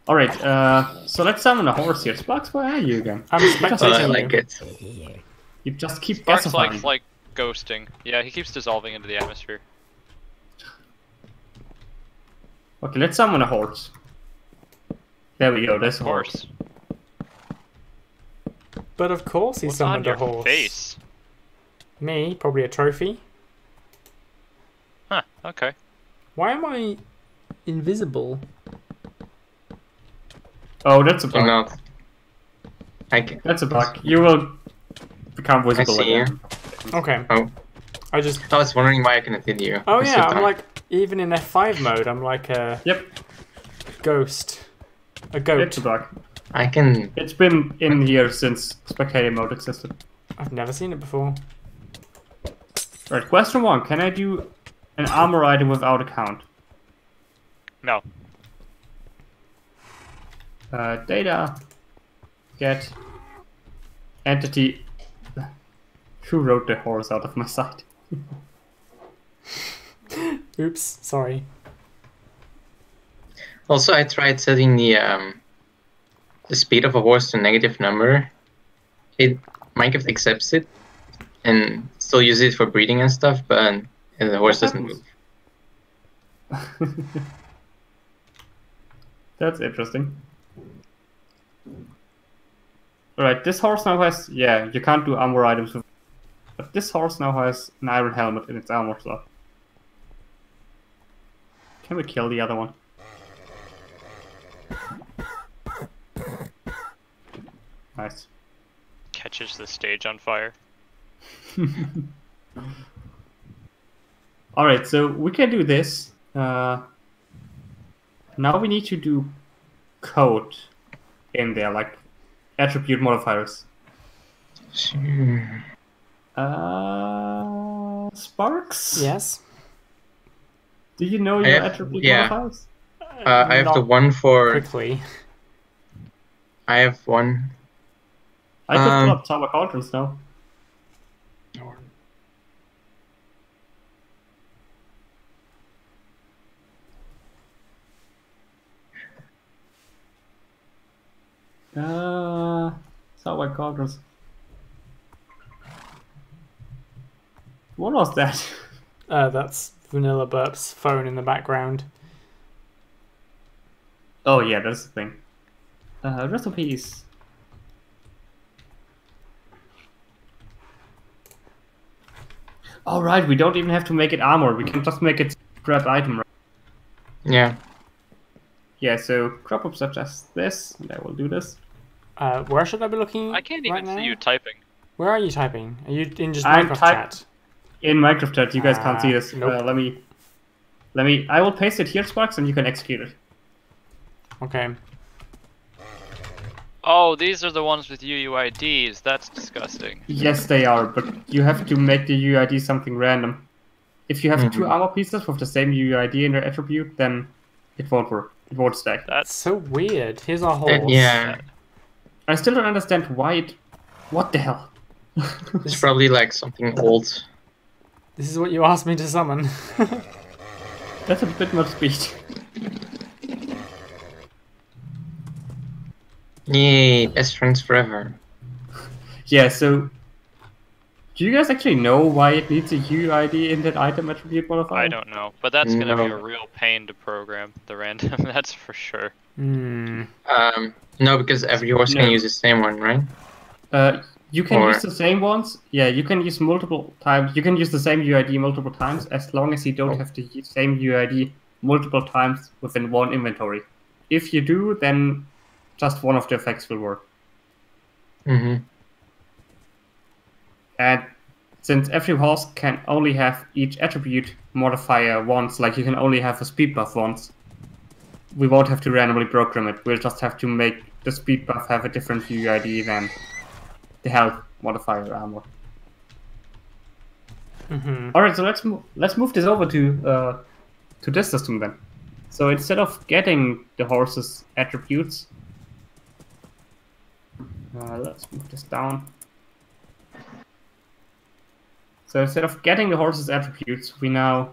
Alright, so let's summon a horse here. Sparks, where are you again? I'm Well, I spectating like you. it. You just keep Sparks gasifying. likes like ghosting. Yeah, he keeps dissolving into the atmosphere. Okay, let's summon a horse. There we go, there's a horse. Horse. But of course he What's on summoned your a horse. face? Me, probably a trophy. Huh, okay. Why am I invisible? Oh, that's a I'm bug. not. I can. That's a bug. You will become I visible see you. again. Okay. Oh. I just... I was wondering why I couldn't hit you. Oh I yeah, sit I'm down. like, even in F5 mode, I'm like a Yep, ghost. A it's goat. a bug. I can. It's been in here since spectator mode existed. I've never seen it before. Right, question 1. Can I do an armor item without a count? No. Data. Get. Entity. Who wrote the horse out of my sight? Oops, sorry. Also, I tried setting the speed of a horse to a negative number. Minecraft accepts it and still uses it for breeding and stuff, but the horse What doesn't happens? move. That's interesting. Alright, this horse now has... Yeah, you can't do armor items with... But this horse now has an iron helmet in its armor slot. Can we kill the other one? Nice. Catches the stage on fire. Alright, so we can do this. Now we need to do code in there, like attribute modifiers. Sure. Sparks? Yes? Do you know I your have- attribute yeah. modifiers? I have the Not one for. quickly. I have one. I can pull up Tower Cauldrons now. So my quarters. What was that? That's Vanilla Burp's phone in the background. Oh yeah, that's the thing. Rest in peace. Alright, we don't even have to make it armor, we can just make it grab item, right? Yeah. Yeah, so crop up such as this, and I will do this. Where should I be looking? I can't right even now? see you typing. Where are you typing? Are you in just I'm Minecraft chat? In Minecraft chat, you guys can't see this. Nope. Let me. I will paste it here, Sparks, and you can execute it. Okay. Oh, these are the ones with UUIDs. That's disgusting. Yes, they are, but you have to make the UUID something random. If you have two armor pieces with the same UUID in their attribute, then it won't work. It won't stack. That's so weird. Here's our horse. Yeah. I still don't understand why it. What the hell? It's probably like something old. This is what you asked me to summon. That's a bit much speed. Yay, best friends forever. Yeah, so do you guys actually know why it needs a UUID in that item attribute modifier? I don't know, but that's gonna be No. a real pain to program, the random, that's for sure. Hmm. No, because every horse can use the same one, right? You can use the same ones. Yeah, you can use multiple times. You can use the same UID multiple times as long as you don't have the same UID multiple times within one inventory. If you do, then just one of the effects will work. Mm-hmm. And since every horse can only have each attribute modifier once, like you can only have a speed buff once, we won't have to randomly program it. We'll just have to make the speed buff have a different UID than the health modifier armor. All right, so let's move this over to this system then. So instead of getting the horse's attributes, let's move this down. So instead of getting the horse's attributes, we now...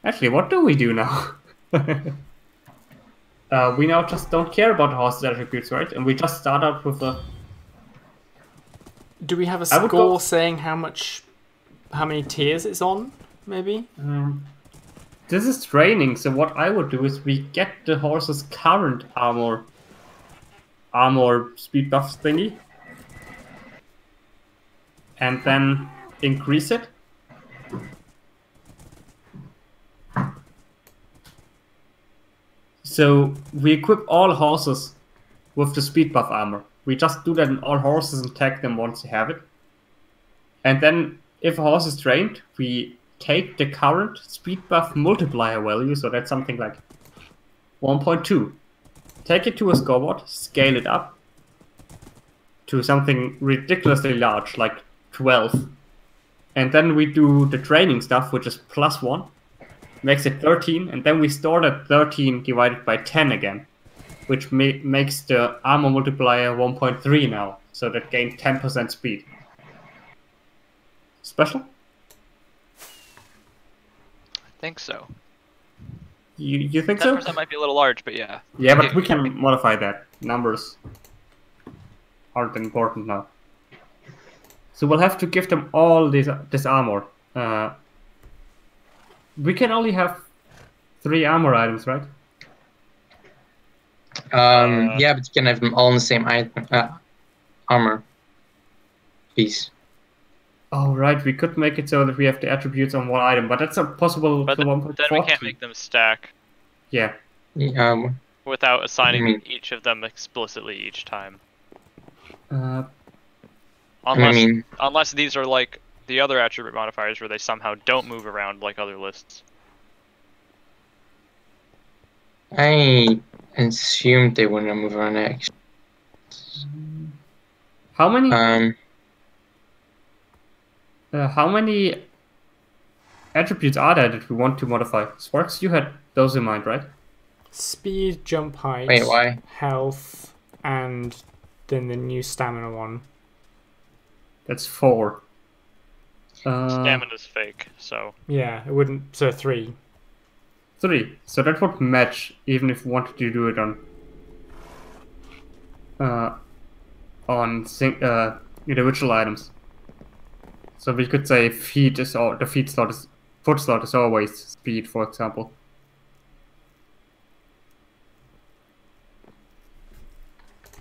Actually, what do we do now? We now just don't care about the horse's attributes, right? And we just start out with a... Do we have a score saying how many tiers it's on, maybe? This is training, so what I would do is we get the horse's current armor speed buff thingy, and then increase it. So we equip all horses with the speed buff armor. We just do that in all horses and tag them once you have it. And then if a horse is trained, we take the current speed buff multiplier value, so that's something like 1.2. Take it to a scoreboard, scale it up to something ridiculously large, like 12. And then we do the training stuff, which is +1, makes it 13, and then we store that 13 divided by 10 again, which makes the armor multiplier 1.3 now, so that gain 10% speed. Special? I think so. You think so? 10% might be a little large, but yeah. Yeah, but we can modify that. Numbers aren't important now. So we'll have to give them all this armor. We can only have 3 armor items, right? Yeah, but you can have them all in the same item, armor piece. Oh, right. We could make it so that we have the attributes on one item, but that's not possible But to then 1.40. we can't make them stack Yeah. without assigning each of them explicitly each time. Unless these are like the other attribute modifiers where they somehow don't move around like other lists. I assumed they wouldn't move around actually. How many attributes are there that we want to modify? Sparks, you had those in mind, right? Speed, jump height, Wait, why? health, and then the new stamina one. That's 4. Stamina's fake, so... Yeah, it wouldn't... So 3. 3. So that would match even if we wanted to do it on... on individual items. So we could say feet is all the foot slot is always speed, for example.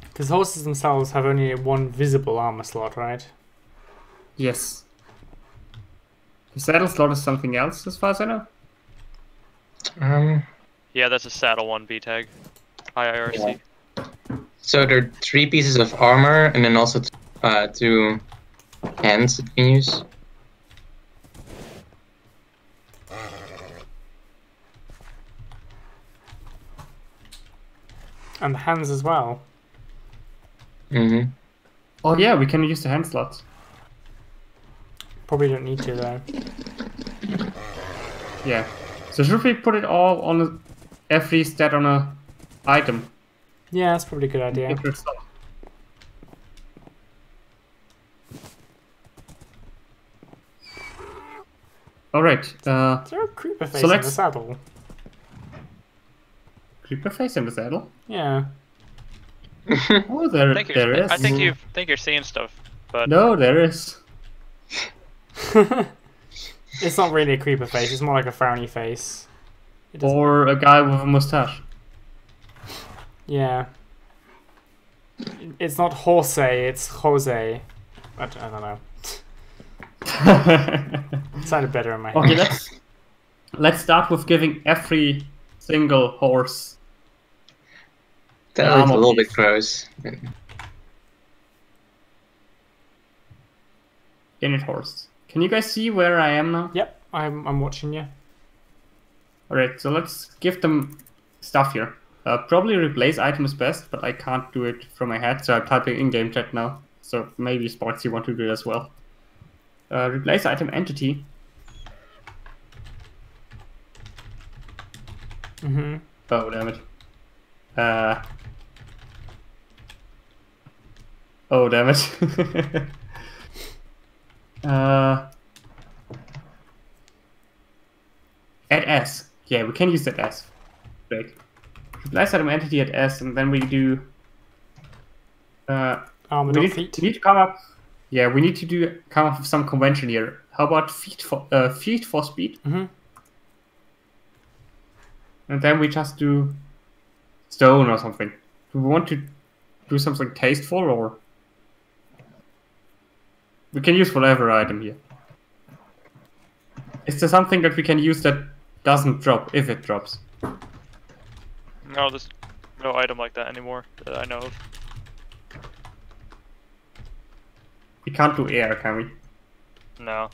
Because horses themselves have only one visible armor slot, right? Yes. The saddle slot is something else, as far as I know. Yeah, that's a saddle 1B tag. IIRC. Yeah. So there are 3 pieces of armor, and then also 2 hands that you can use. And the hands as well. Mm-hmm. Oh yeah, we can use the hand slots. Probably don't need to though. Yeah. So should we put it all on every stat on a item? Yeah, that's probably a good idea. Alright, Is there a creeper face in the saddle? Creeper face in the saddle? Yeah. Oh, there is. I think you're seeing stuff, but no, there is. It's not really a creeper face, it's more like a frowny face. Or a guy with a mustache. Yeah. It's not Jose, it's Jose. I don't know. It sounded better in my head. Okay, let's start with giving every single horse. That looks a little bit gross. Init horse. Can you guys see where I am now? Yep, I'm watching you. Alright, so let's give them stuff here. Probably replace item is best, but I can't do it from my head, so I'm typing in-game chat now. So maybe Sports you want to do it as well. Replace item entity. Mm-hmm. Oh, damn it. Oh, damn it. Add S. Yeah, we can use that S. Great. Replace item entity at S, and then we do. Armored we feet. need to come up. Yeah, we need to come up with some convention here. How about feet for speed? Mm-hmm. And then we just do stone or something. Do we want to do something tasteful, or we can use whatever item here? Is there something that we can use that doesn't drop if it drops? no, there's no item like that anymore that I know of. We can't do air, can we? No.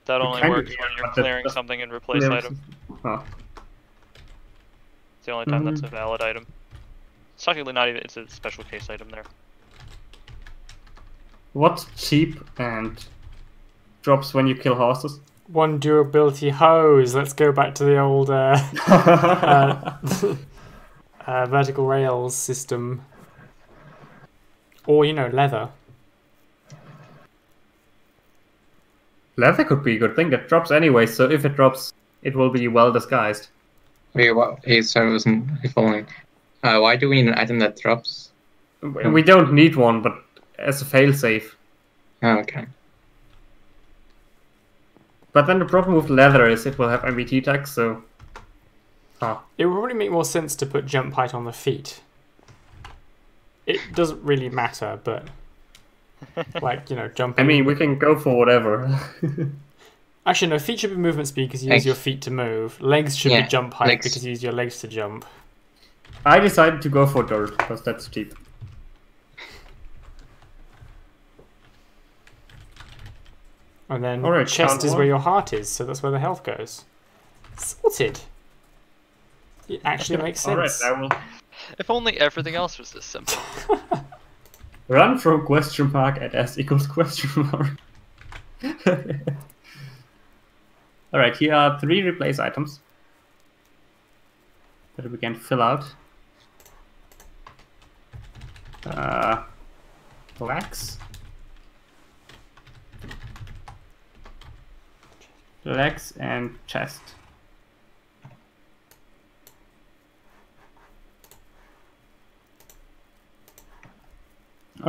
That only can do works air, when you're but that clearing doesn't- something in replace item. Oh. It's the only time that's a valid item. It's technically not even, it's a special case item there. What's cheap and drops when you kill horses? 1 durability hose. Let's go back to the old vertical rails system. Or, you know, leather. Leather could be a good thing. That drops anyway, so if it drops, it will be well disguised. Wait, what? Hey, sorry, I wasn't following. Why do we need an item that drops? We don't need one, but as a failsafe. Oh, okay. But then the problem with leather is it will have MBT tags, so... It would probably make more sense to put jump height on the feet. It doesn't really matter, but... like, you know, jumping... I mean, we can go for whatever. Actually, no, feet should be movement speed because you use your feet to move. Legs should be jump height because you use your legs to jump. I decided to go for dirt, because that's cheap. And then Alright, chest is where your heart is, so that's where the health goes. Sorted. It actually makes sense. Alright, I will... If only everything else was this simple. Run from question mark at S equals question mark. Alright, here are 3 replace items that we can fill out. Legs and chest.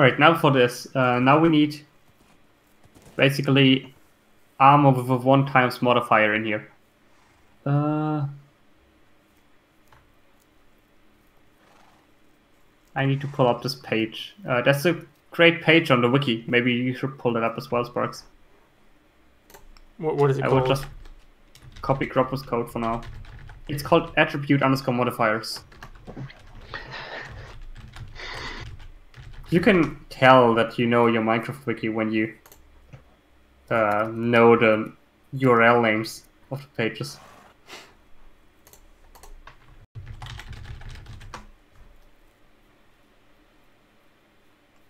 Alright, now for this. Now we need basically armor with a 1x modifier in here. I need to pull up this page. That's a great page on the wiki. Maybe you should pull that up as well, Sparks. What is it called? I will just copy Gropper's code for now. It's called attribute_modifiers. You can tell that you know your Minecraft wiki when you know the URL names of the pages.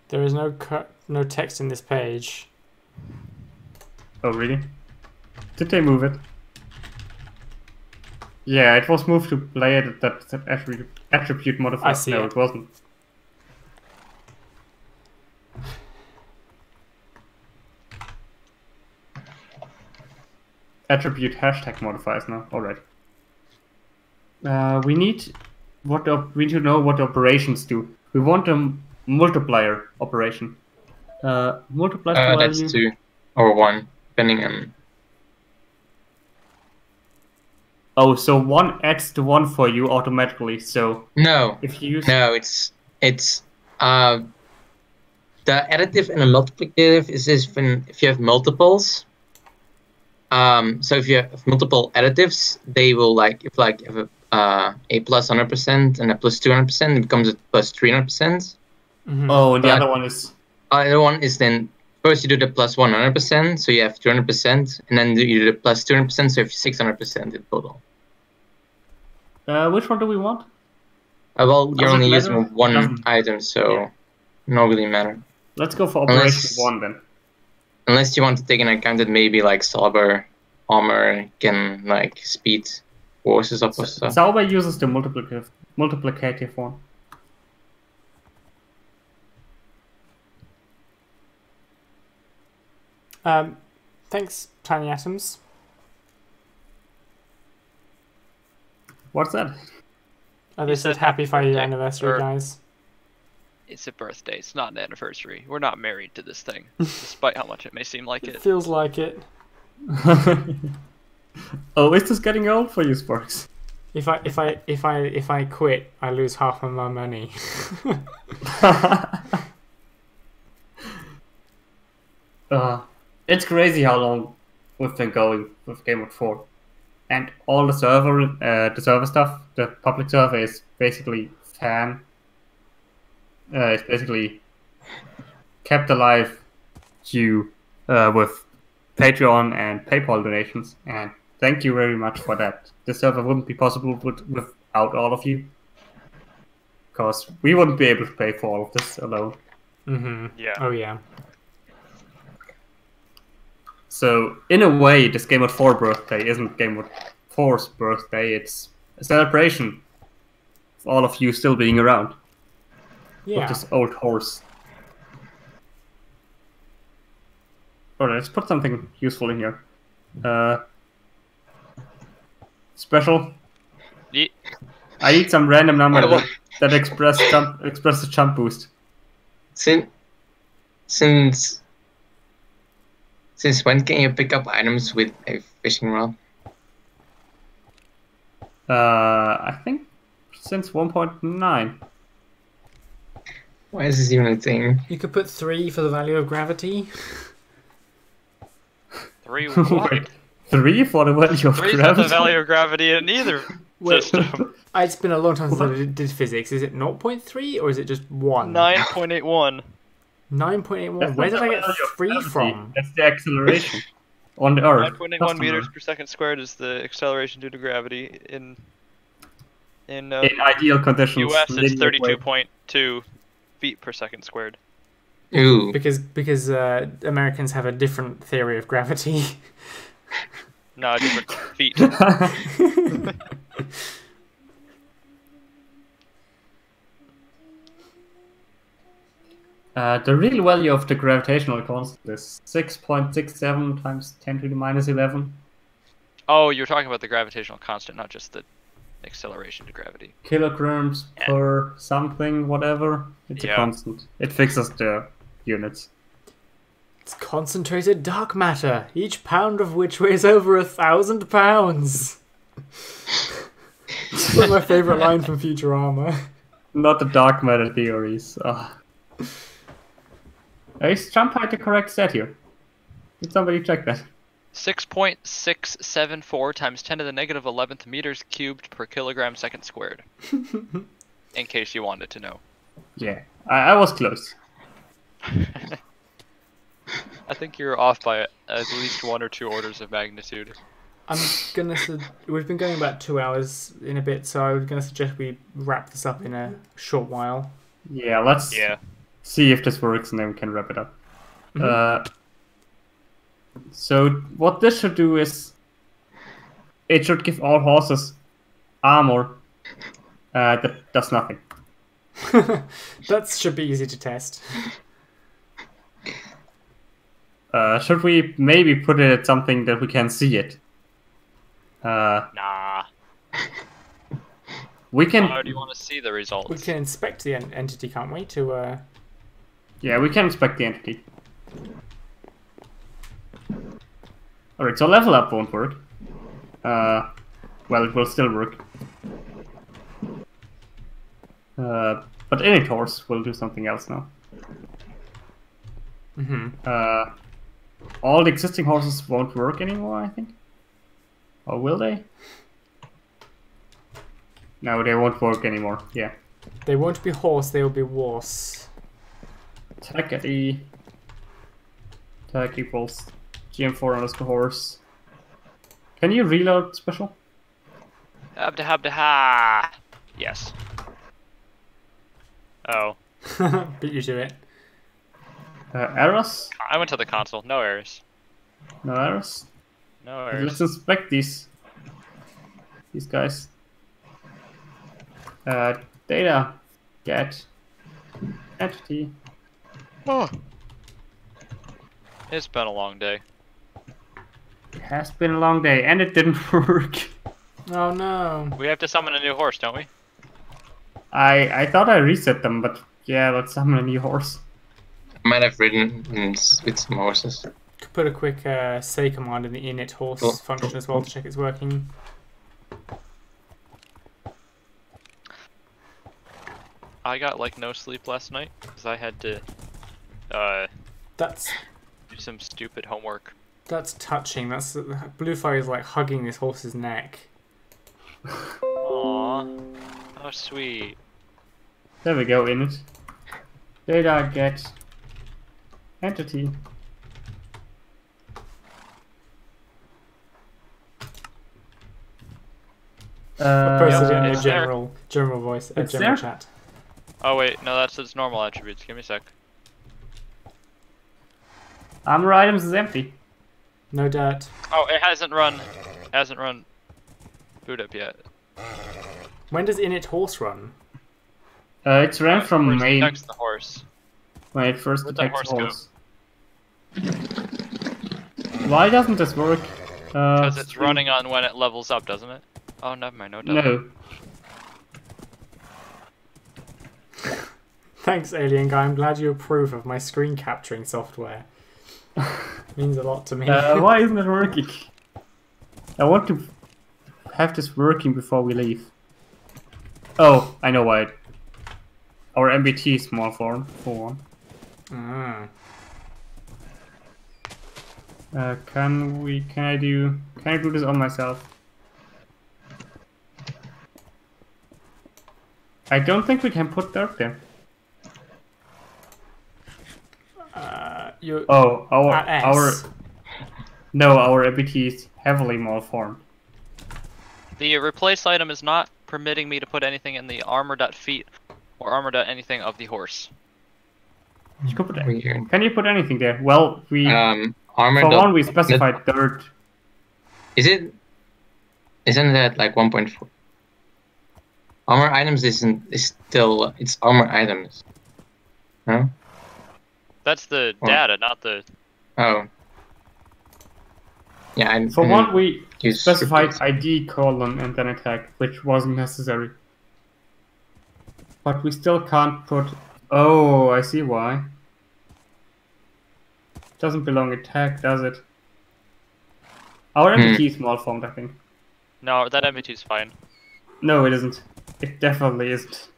There is no text in this page. Oh, really? Did they move it? Yeah, it was moved to play that attribute modifier. I see No, it. it wasn't. Attribute hashtag modifiers now. Alright. We need to know what the operations do. We want a multiplier operation. Multiply to That's value. 2 or 1, depending on. Oh, so 1 adds to 1 for you automatically. So No, if you use no, it's the additive and the multiplicative is if you have multiples. So if you have multiple additives, they will if have a plus 100% and a plus 200%, it becomes a plus 300%. Oh, and the But- other one is Other one is then first you do the plus 100%, so you have 200%, and then you do the plus 200%, so you have 600% in total. which one do we want? Well, Does you're it only matter? using one Doesn't- item, so Yeah. not really matter. Let's go for operation Unless- 1 then. Unless you want to take into account that maybe like Sauber armor can speed forces up or stuff. Sauber uses the multiplicative one. Thanks, Tiny Atoms. What's that? They said happy 5th birthday, anniversary, or- guys. It's a birthday. It's not an anniversary. We're not married to this thing, despite how much it may seem like It it. feels like it. Oh, is this getting old for you, Sparks? If I quit, I lose half of my money. It's crazy how long we've been going with Gamemode 4. And all the server stuff, the public server is basically it's basically kept alive due with Patreon and PayPal donations, and thank you very much for that. The server wouldn't be possible without all of you, because we wouldn't be able to pay for all of this alone. Yeah. Oh yeah. So, in a way, this Gamemode 4 birthday isn't Gamemode 4's birthday, it's a celebration of all of you still being around. Yeah. With this old horse. Alright, let's put something useful in here. Special. Ye- I need some random number that expresses jump boost. Since when can you pick up items with a fishing rod? I think since 1.9. Why is this even a thing? You could put 3 for the value of gravity. 3 what? Wait, 3 for the value of 3's not gravity? the value of gravity in either Wait. system. It's been a long time since I did physics. Is it 0.3 or is it just 1? 9.81. 9.81. That's Where not did I the get value of 3 gravity, from? That's the acceleration on the Earth. 9.81 meters per second squared is the acceleration due to gravity in In ideal conditions. US. It's linear way. 32.2 feet per second squared. Ooh. Because Americans have a different theory of gravity. No, different feet. The real value of the gravitational constant is 6.67 times 10 to the minus 11. Oh, you're talking about the gravitational constant, not just the acceleration to gravity. Kilograms per something, whatever. It's a constant. It fixes the units. It's concentrated dark matter, each pound of which weighs over 1,000 pounds. It's one of my favourite lines from Futurama. Not the dark matter theories. Is jump height the correct set here? Did somebody check that? 6.674 times 10 to the negative 11th meters cubed per kilogram second squared. In case you wanted to know. Yeah, I was close. I think you're off by at least 1 or 2 orders of magnitude. We've been going about 2 hours in a bit, so I was gonna suggest we wrap this up in a short while. Yeah, let's see if this works, and then we can wrap it up. So what this should do is, it should give all horses armor that does nothing. That should be easy to test. Should we maybe put it at something that we can see it? Nah. We can. How do you want to see the results? We can inspect the entity, can't we? Yeah, we can inspect the entity. Alright, so level up won't work. Well, it will still work. But init horse will do something else now. All the existing horses won't work anymore, I think. Or will they? No, they won't work anymore. Yeah. They won't be horse, they will be worse. Attack at E. Attack equals GM4 underscore horse. Can you reload special? Habda. Yes. Oh. Beat you to it. Errors? I went to the console. No errors. No errors? No errors. Let's inspect these guys. Data. Get. Entity. Oh. It's been a long day. It has been a long day, and it didn't work. Oh no. We have to summon a new horse, don't we? I thought I reset them, but yeah, let's summon a new horse. I might have ridden with some horses. Could put a quick say command in the init horse function as well to check it's working. I got like no sleep last night because I had to do some stupid homework. That's touching. That's Bluefire is like hugging this horse's neck. Aww, how sweet. There we go, init. Data get entity. Posted in it's your general voice, general chat. Oh wait, no, that's its normal attributes. Give me a sec. Armor items is empty. No dirt. Oh, it hasn't run boot up yet. When does init horse run? It's ran from main. Detects the horse. When it first Where'd detects that horse. Why doesn't this work? Because it's running on when it levels up, doesn't it? Oh, never mind. No. No. Thanks, Alien Guy. I'm glad you approve of my screen capturing software. Means a lot to me. Why isn't it working? I want to have this working before we leave. Oh, I know why. Our MBT is small form for one. Can I do this on myself? I don't think we can put dirt there. Our MBT is heavily malformed. The replace item is not permitting me to put anything in the armor.feet or armor.anything of the horse. You can put Can you put anything there? Well, we armor. For one, we specified dirt. Isn't that like 1.4? Armor items is still it's armor items. No? That's the data, not the. Oh. Yeah. For one, we use specified replace. ID colon and then a tag, which wasn't necessary. But we still can't put... Oh, I see why. Doesn't belong a tag, does it? Our MBT is malformed, I think. No, that MBT is fine. No, it isn't. It definitely isn't.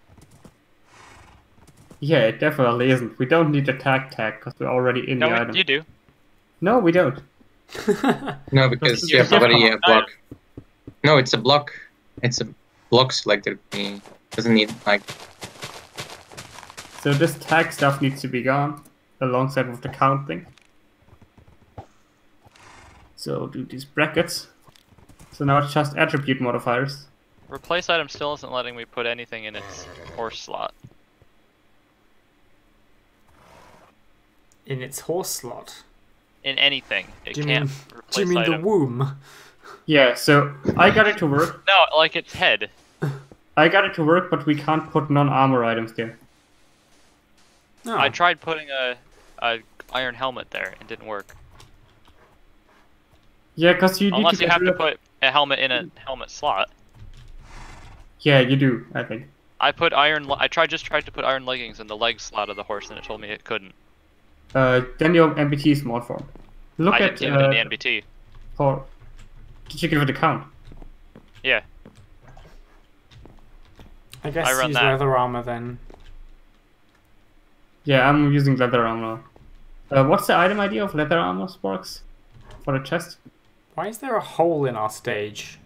Yeah, it definitely isn't. We don't need the tag because we're already in the No, item. you do. No, we don't. No, because you have already a block. No, it's a block. It's a block selector. It doesn't need like. So this tag stuff needs to be gone alongside with the count thing. So do these brackets. So now it's just attribute modifiers. Replace item still isn't letting me put anything in its horse slot. In its horse slot. In anything. It Do you can't mean, replace do you mean item. the womb? Yeah, so I got it to work. No, like its head. I got it to work, but we can't put non-armor items there. No. I tried putting a iron helmet there. It didn't work. Yeah, because you need Unless to you get have rid to of... put a helmet in a helmet slot. Yeah, you do, I think. I put iron. I just tried to put iron leggings in the leg slot of the horse, and it told me it couldn't. Then your MBT is malformed. Look I at didn't give it in the NBT. for... Did you give it a count? Yeah. I guess I run use that. leather armor then. Yeah, I'm using leather armor. What's the item ID of leather armor, Sparks? For the chest? Why is there a hole in our stage?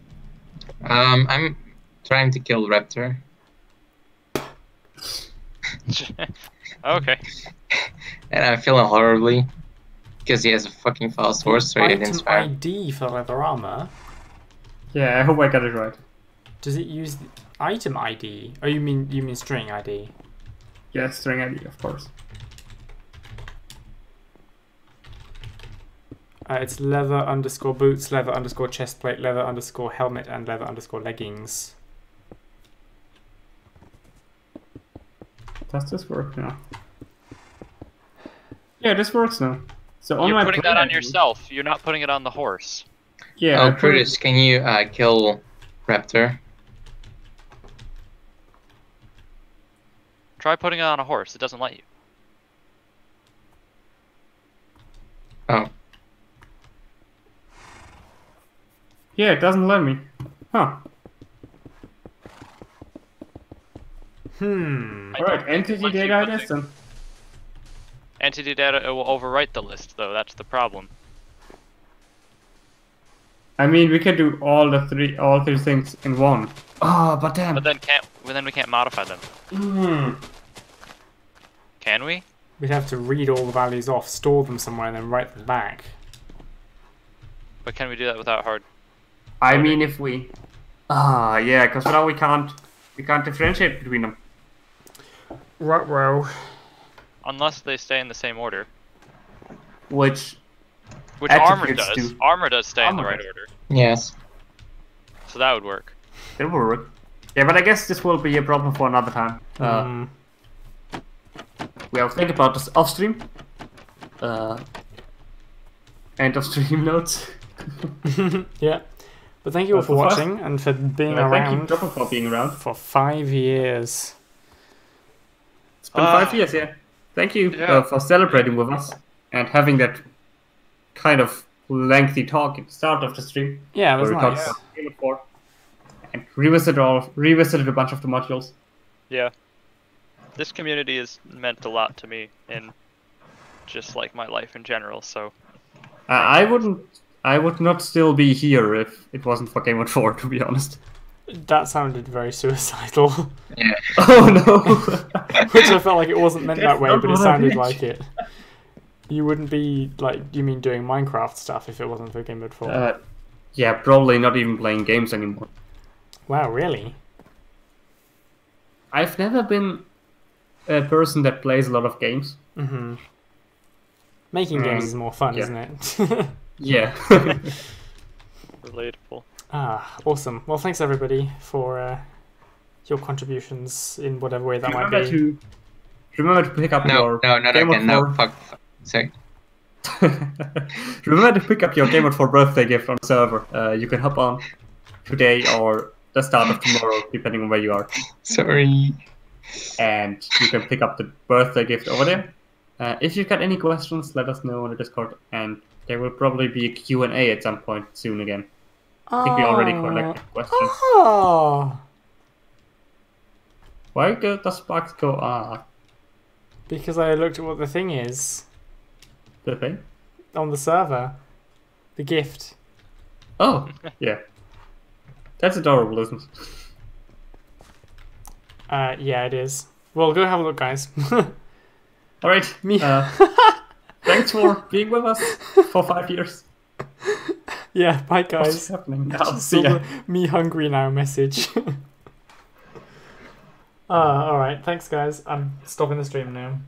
I'm trying to kill Raptor. Okay. And I'm feeling horribly. Because he has a fucking fast horse, so he didn't Item spare. ID for leather armor? Yeah, I hope I got it right. Does it use the item ID? Oh, you mean string ID? Yeah, string ID, of course. It's leather underscore boots, leather underscore chest plate, leather underscore helmet, and leather underscore leggings. Does this work now? Yeah, this works now. So on You're my putting play that on item- yourself. You're not putting it on the horse. Yeah, Oh, I put it- Curtis, can you kill Raptor? Try putting it on a horse. It doesn't let you. Oh. Yeah, it doesn't let me. Huh. Alright, entity once you data, I put guess the- then. Entity data it will overwrite the list, though. That's the problem. I mean, we can do all three things in one. Oh, but damn. But then we can't modify them. Can we? We'd have to read all the values off, store them somewhere, and then write them back. But can we do that without hard? I mean, if we... yeah, because now we can't differentiate between them. Right, well. Unless they stay in the same order. Which Armor attributes does. do. Armor does stay in the Armor right does. order. Yes. So that would work. it will work. Yeah, but I guess this will be a problem for another time. We'll think about this off stream. End of stream notes. Yeah. But thank you all for for fast- watching and for being Thank you, around Dropper, for being around. for 5 years. It's been 5 years, yeah. Thank you Yeah. for celebrating with us and having that kind of lengthy talk at the start of the stream. Yeah, it was where we talked nice. about Game of 4 and revisited a bunch of the modules. Yeah. This community has meant a lot to me in just like my life in general, so I would not still be here if it wasn't for Game of 4, to be honest. That sounded very suicidal. Yeah. Oh no! Which I felt like it wasn't meant That's that way, not but it what I sounded meant. like it. You wouldn't be, like, you mean doing Minecraft stuff if it wasn't for Gamemode 4? Yeah, probably not even playing games anymore. Wow, really? I've never been a person that plays a lot of games. Mm-hmm. Making games is more fun, yeah. isn't it? Yeah. relatable. Awesome. Well, thanks everybody for your contributions in whatever way that might remember be. to pick up No, your no, not Game of again. No, 4. fuck. Sorry. Remember to pick up your Gamemode 4 birthday gift on the server. You can hop on today or the start of tomorrow, depending on where you are. Sorry. And you can pick up the birthday gift over there. If you've got any questions, let us know on the Discord, and there will probably be a Q&A at some point soon again. I think we already collected questions. Oh. Why does Sparks go, ah? Because I looked at what the thing is The thing? on the server. The gift. Oh, yeah. That's adorable, isn't it? Yeah, it is. Well, go have a look, guys. Alright, Me. thanks for being with us for 5 years. Yeah, bye, What's guys. happening now? Just See saw ya. the me hungry now message. Alright, thanks, guys. I'm stopping the stream now.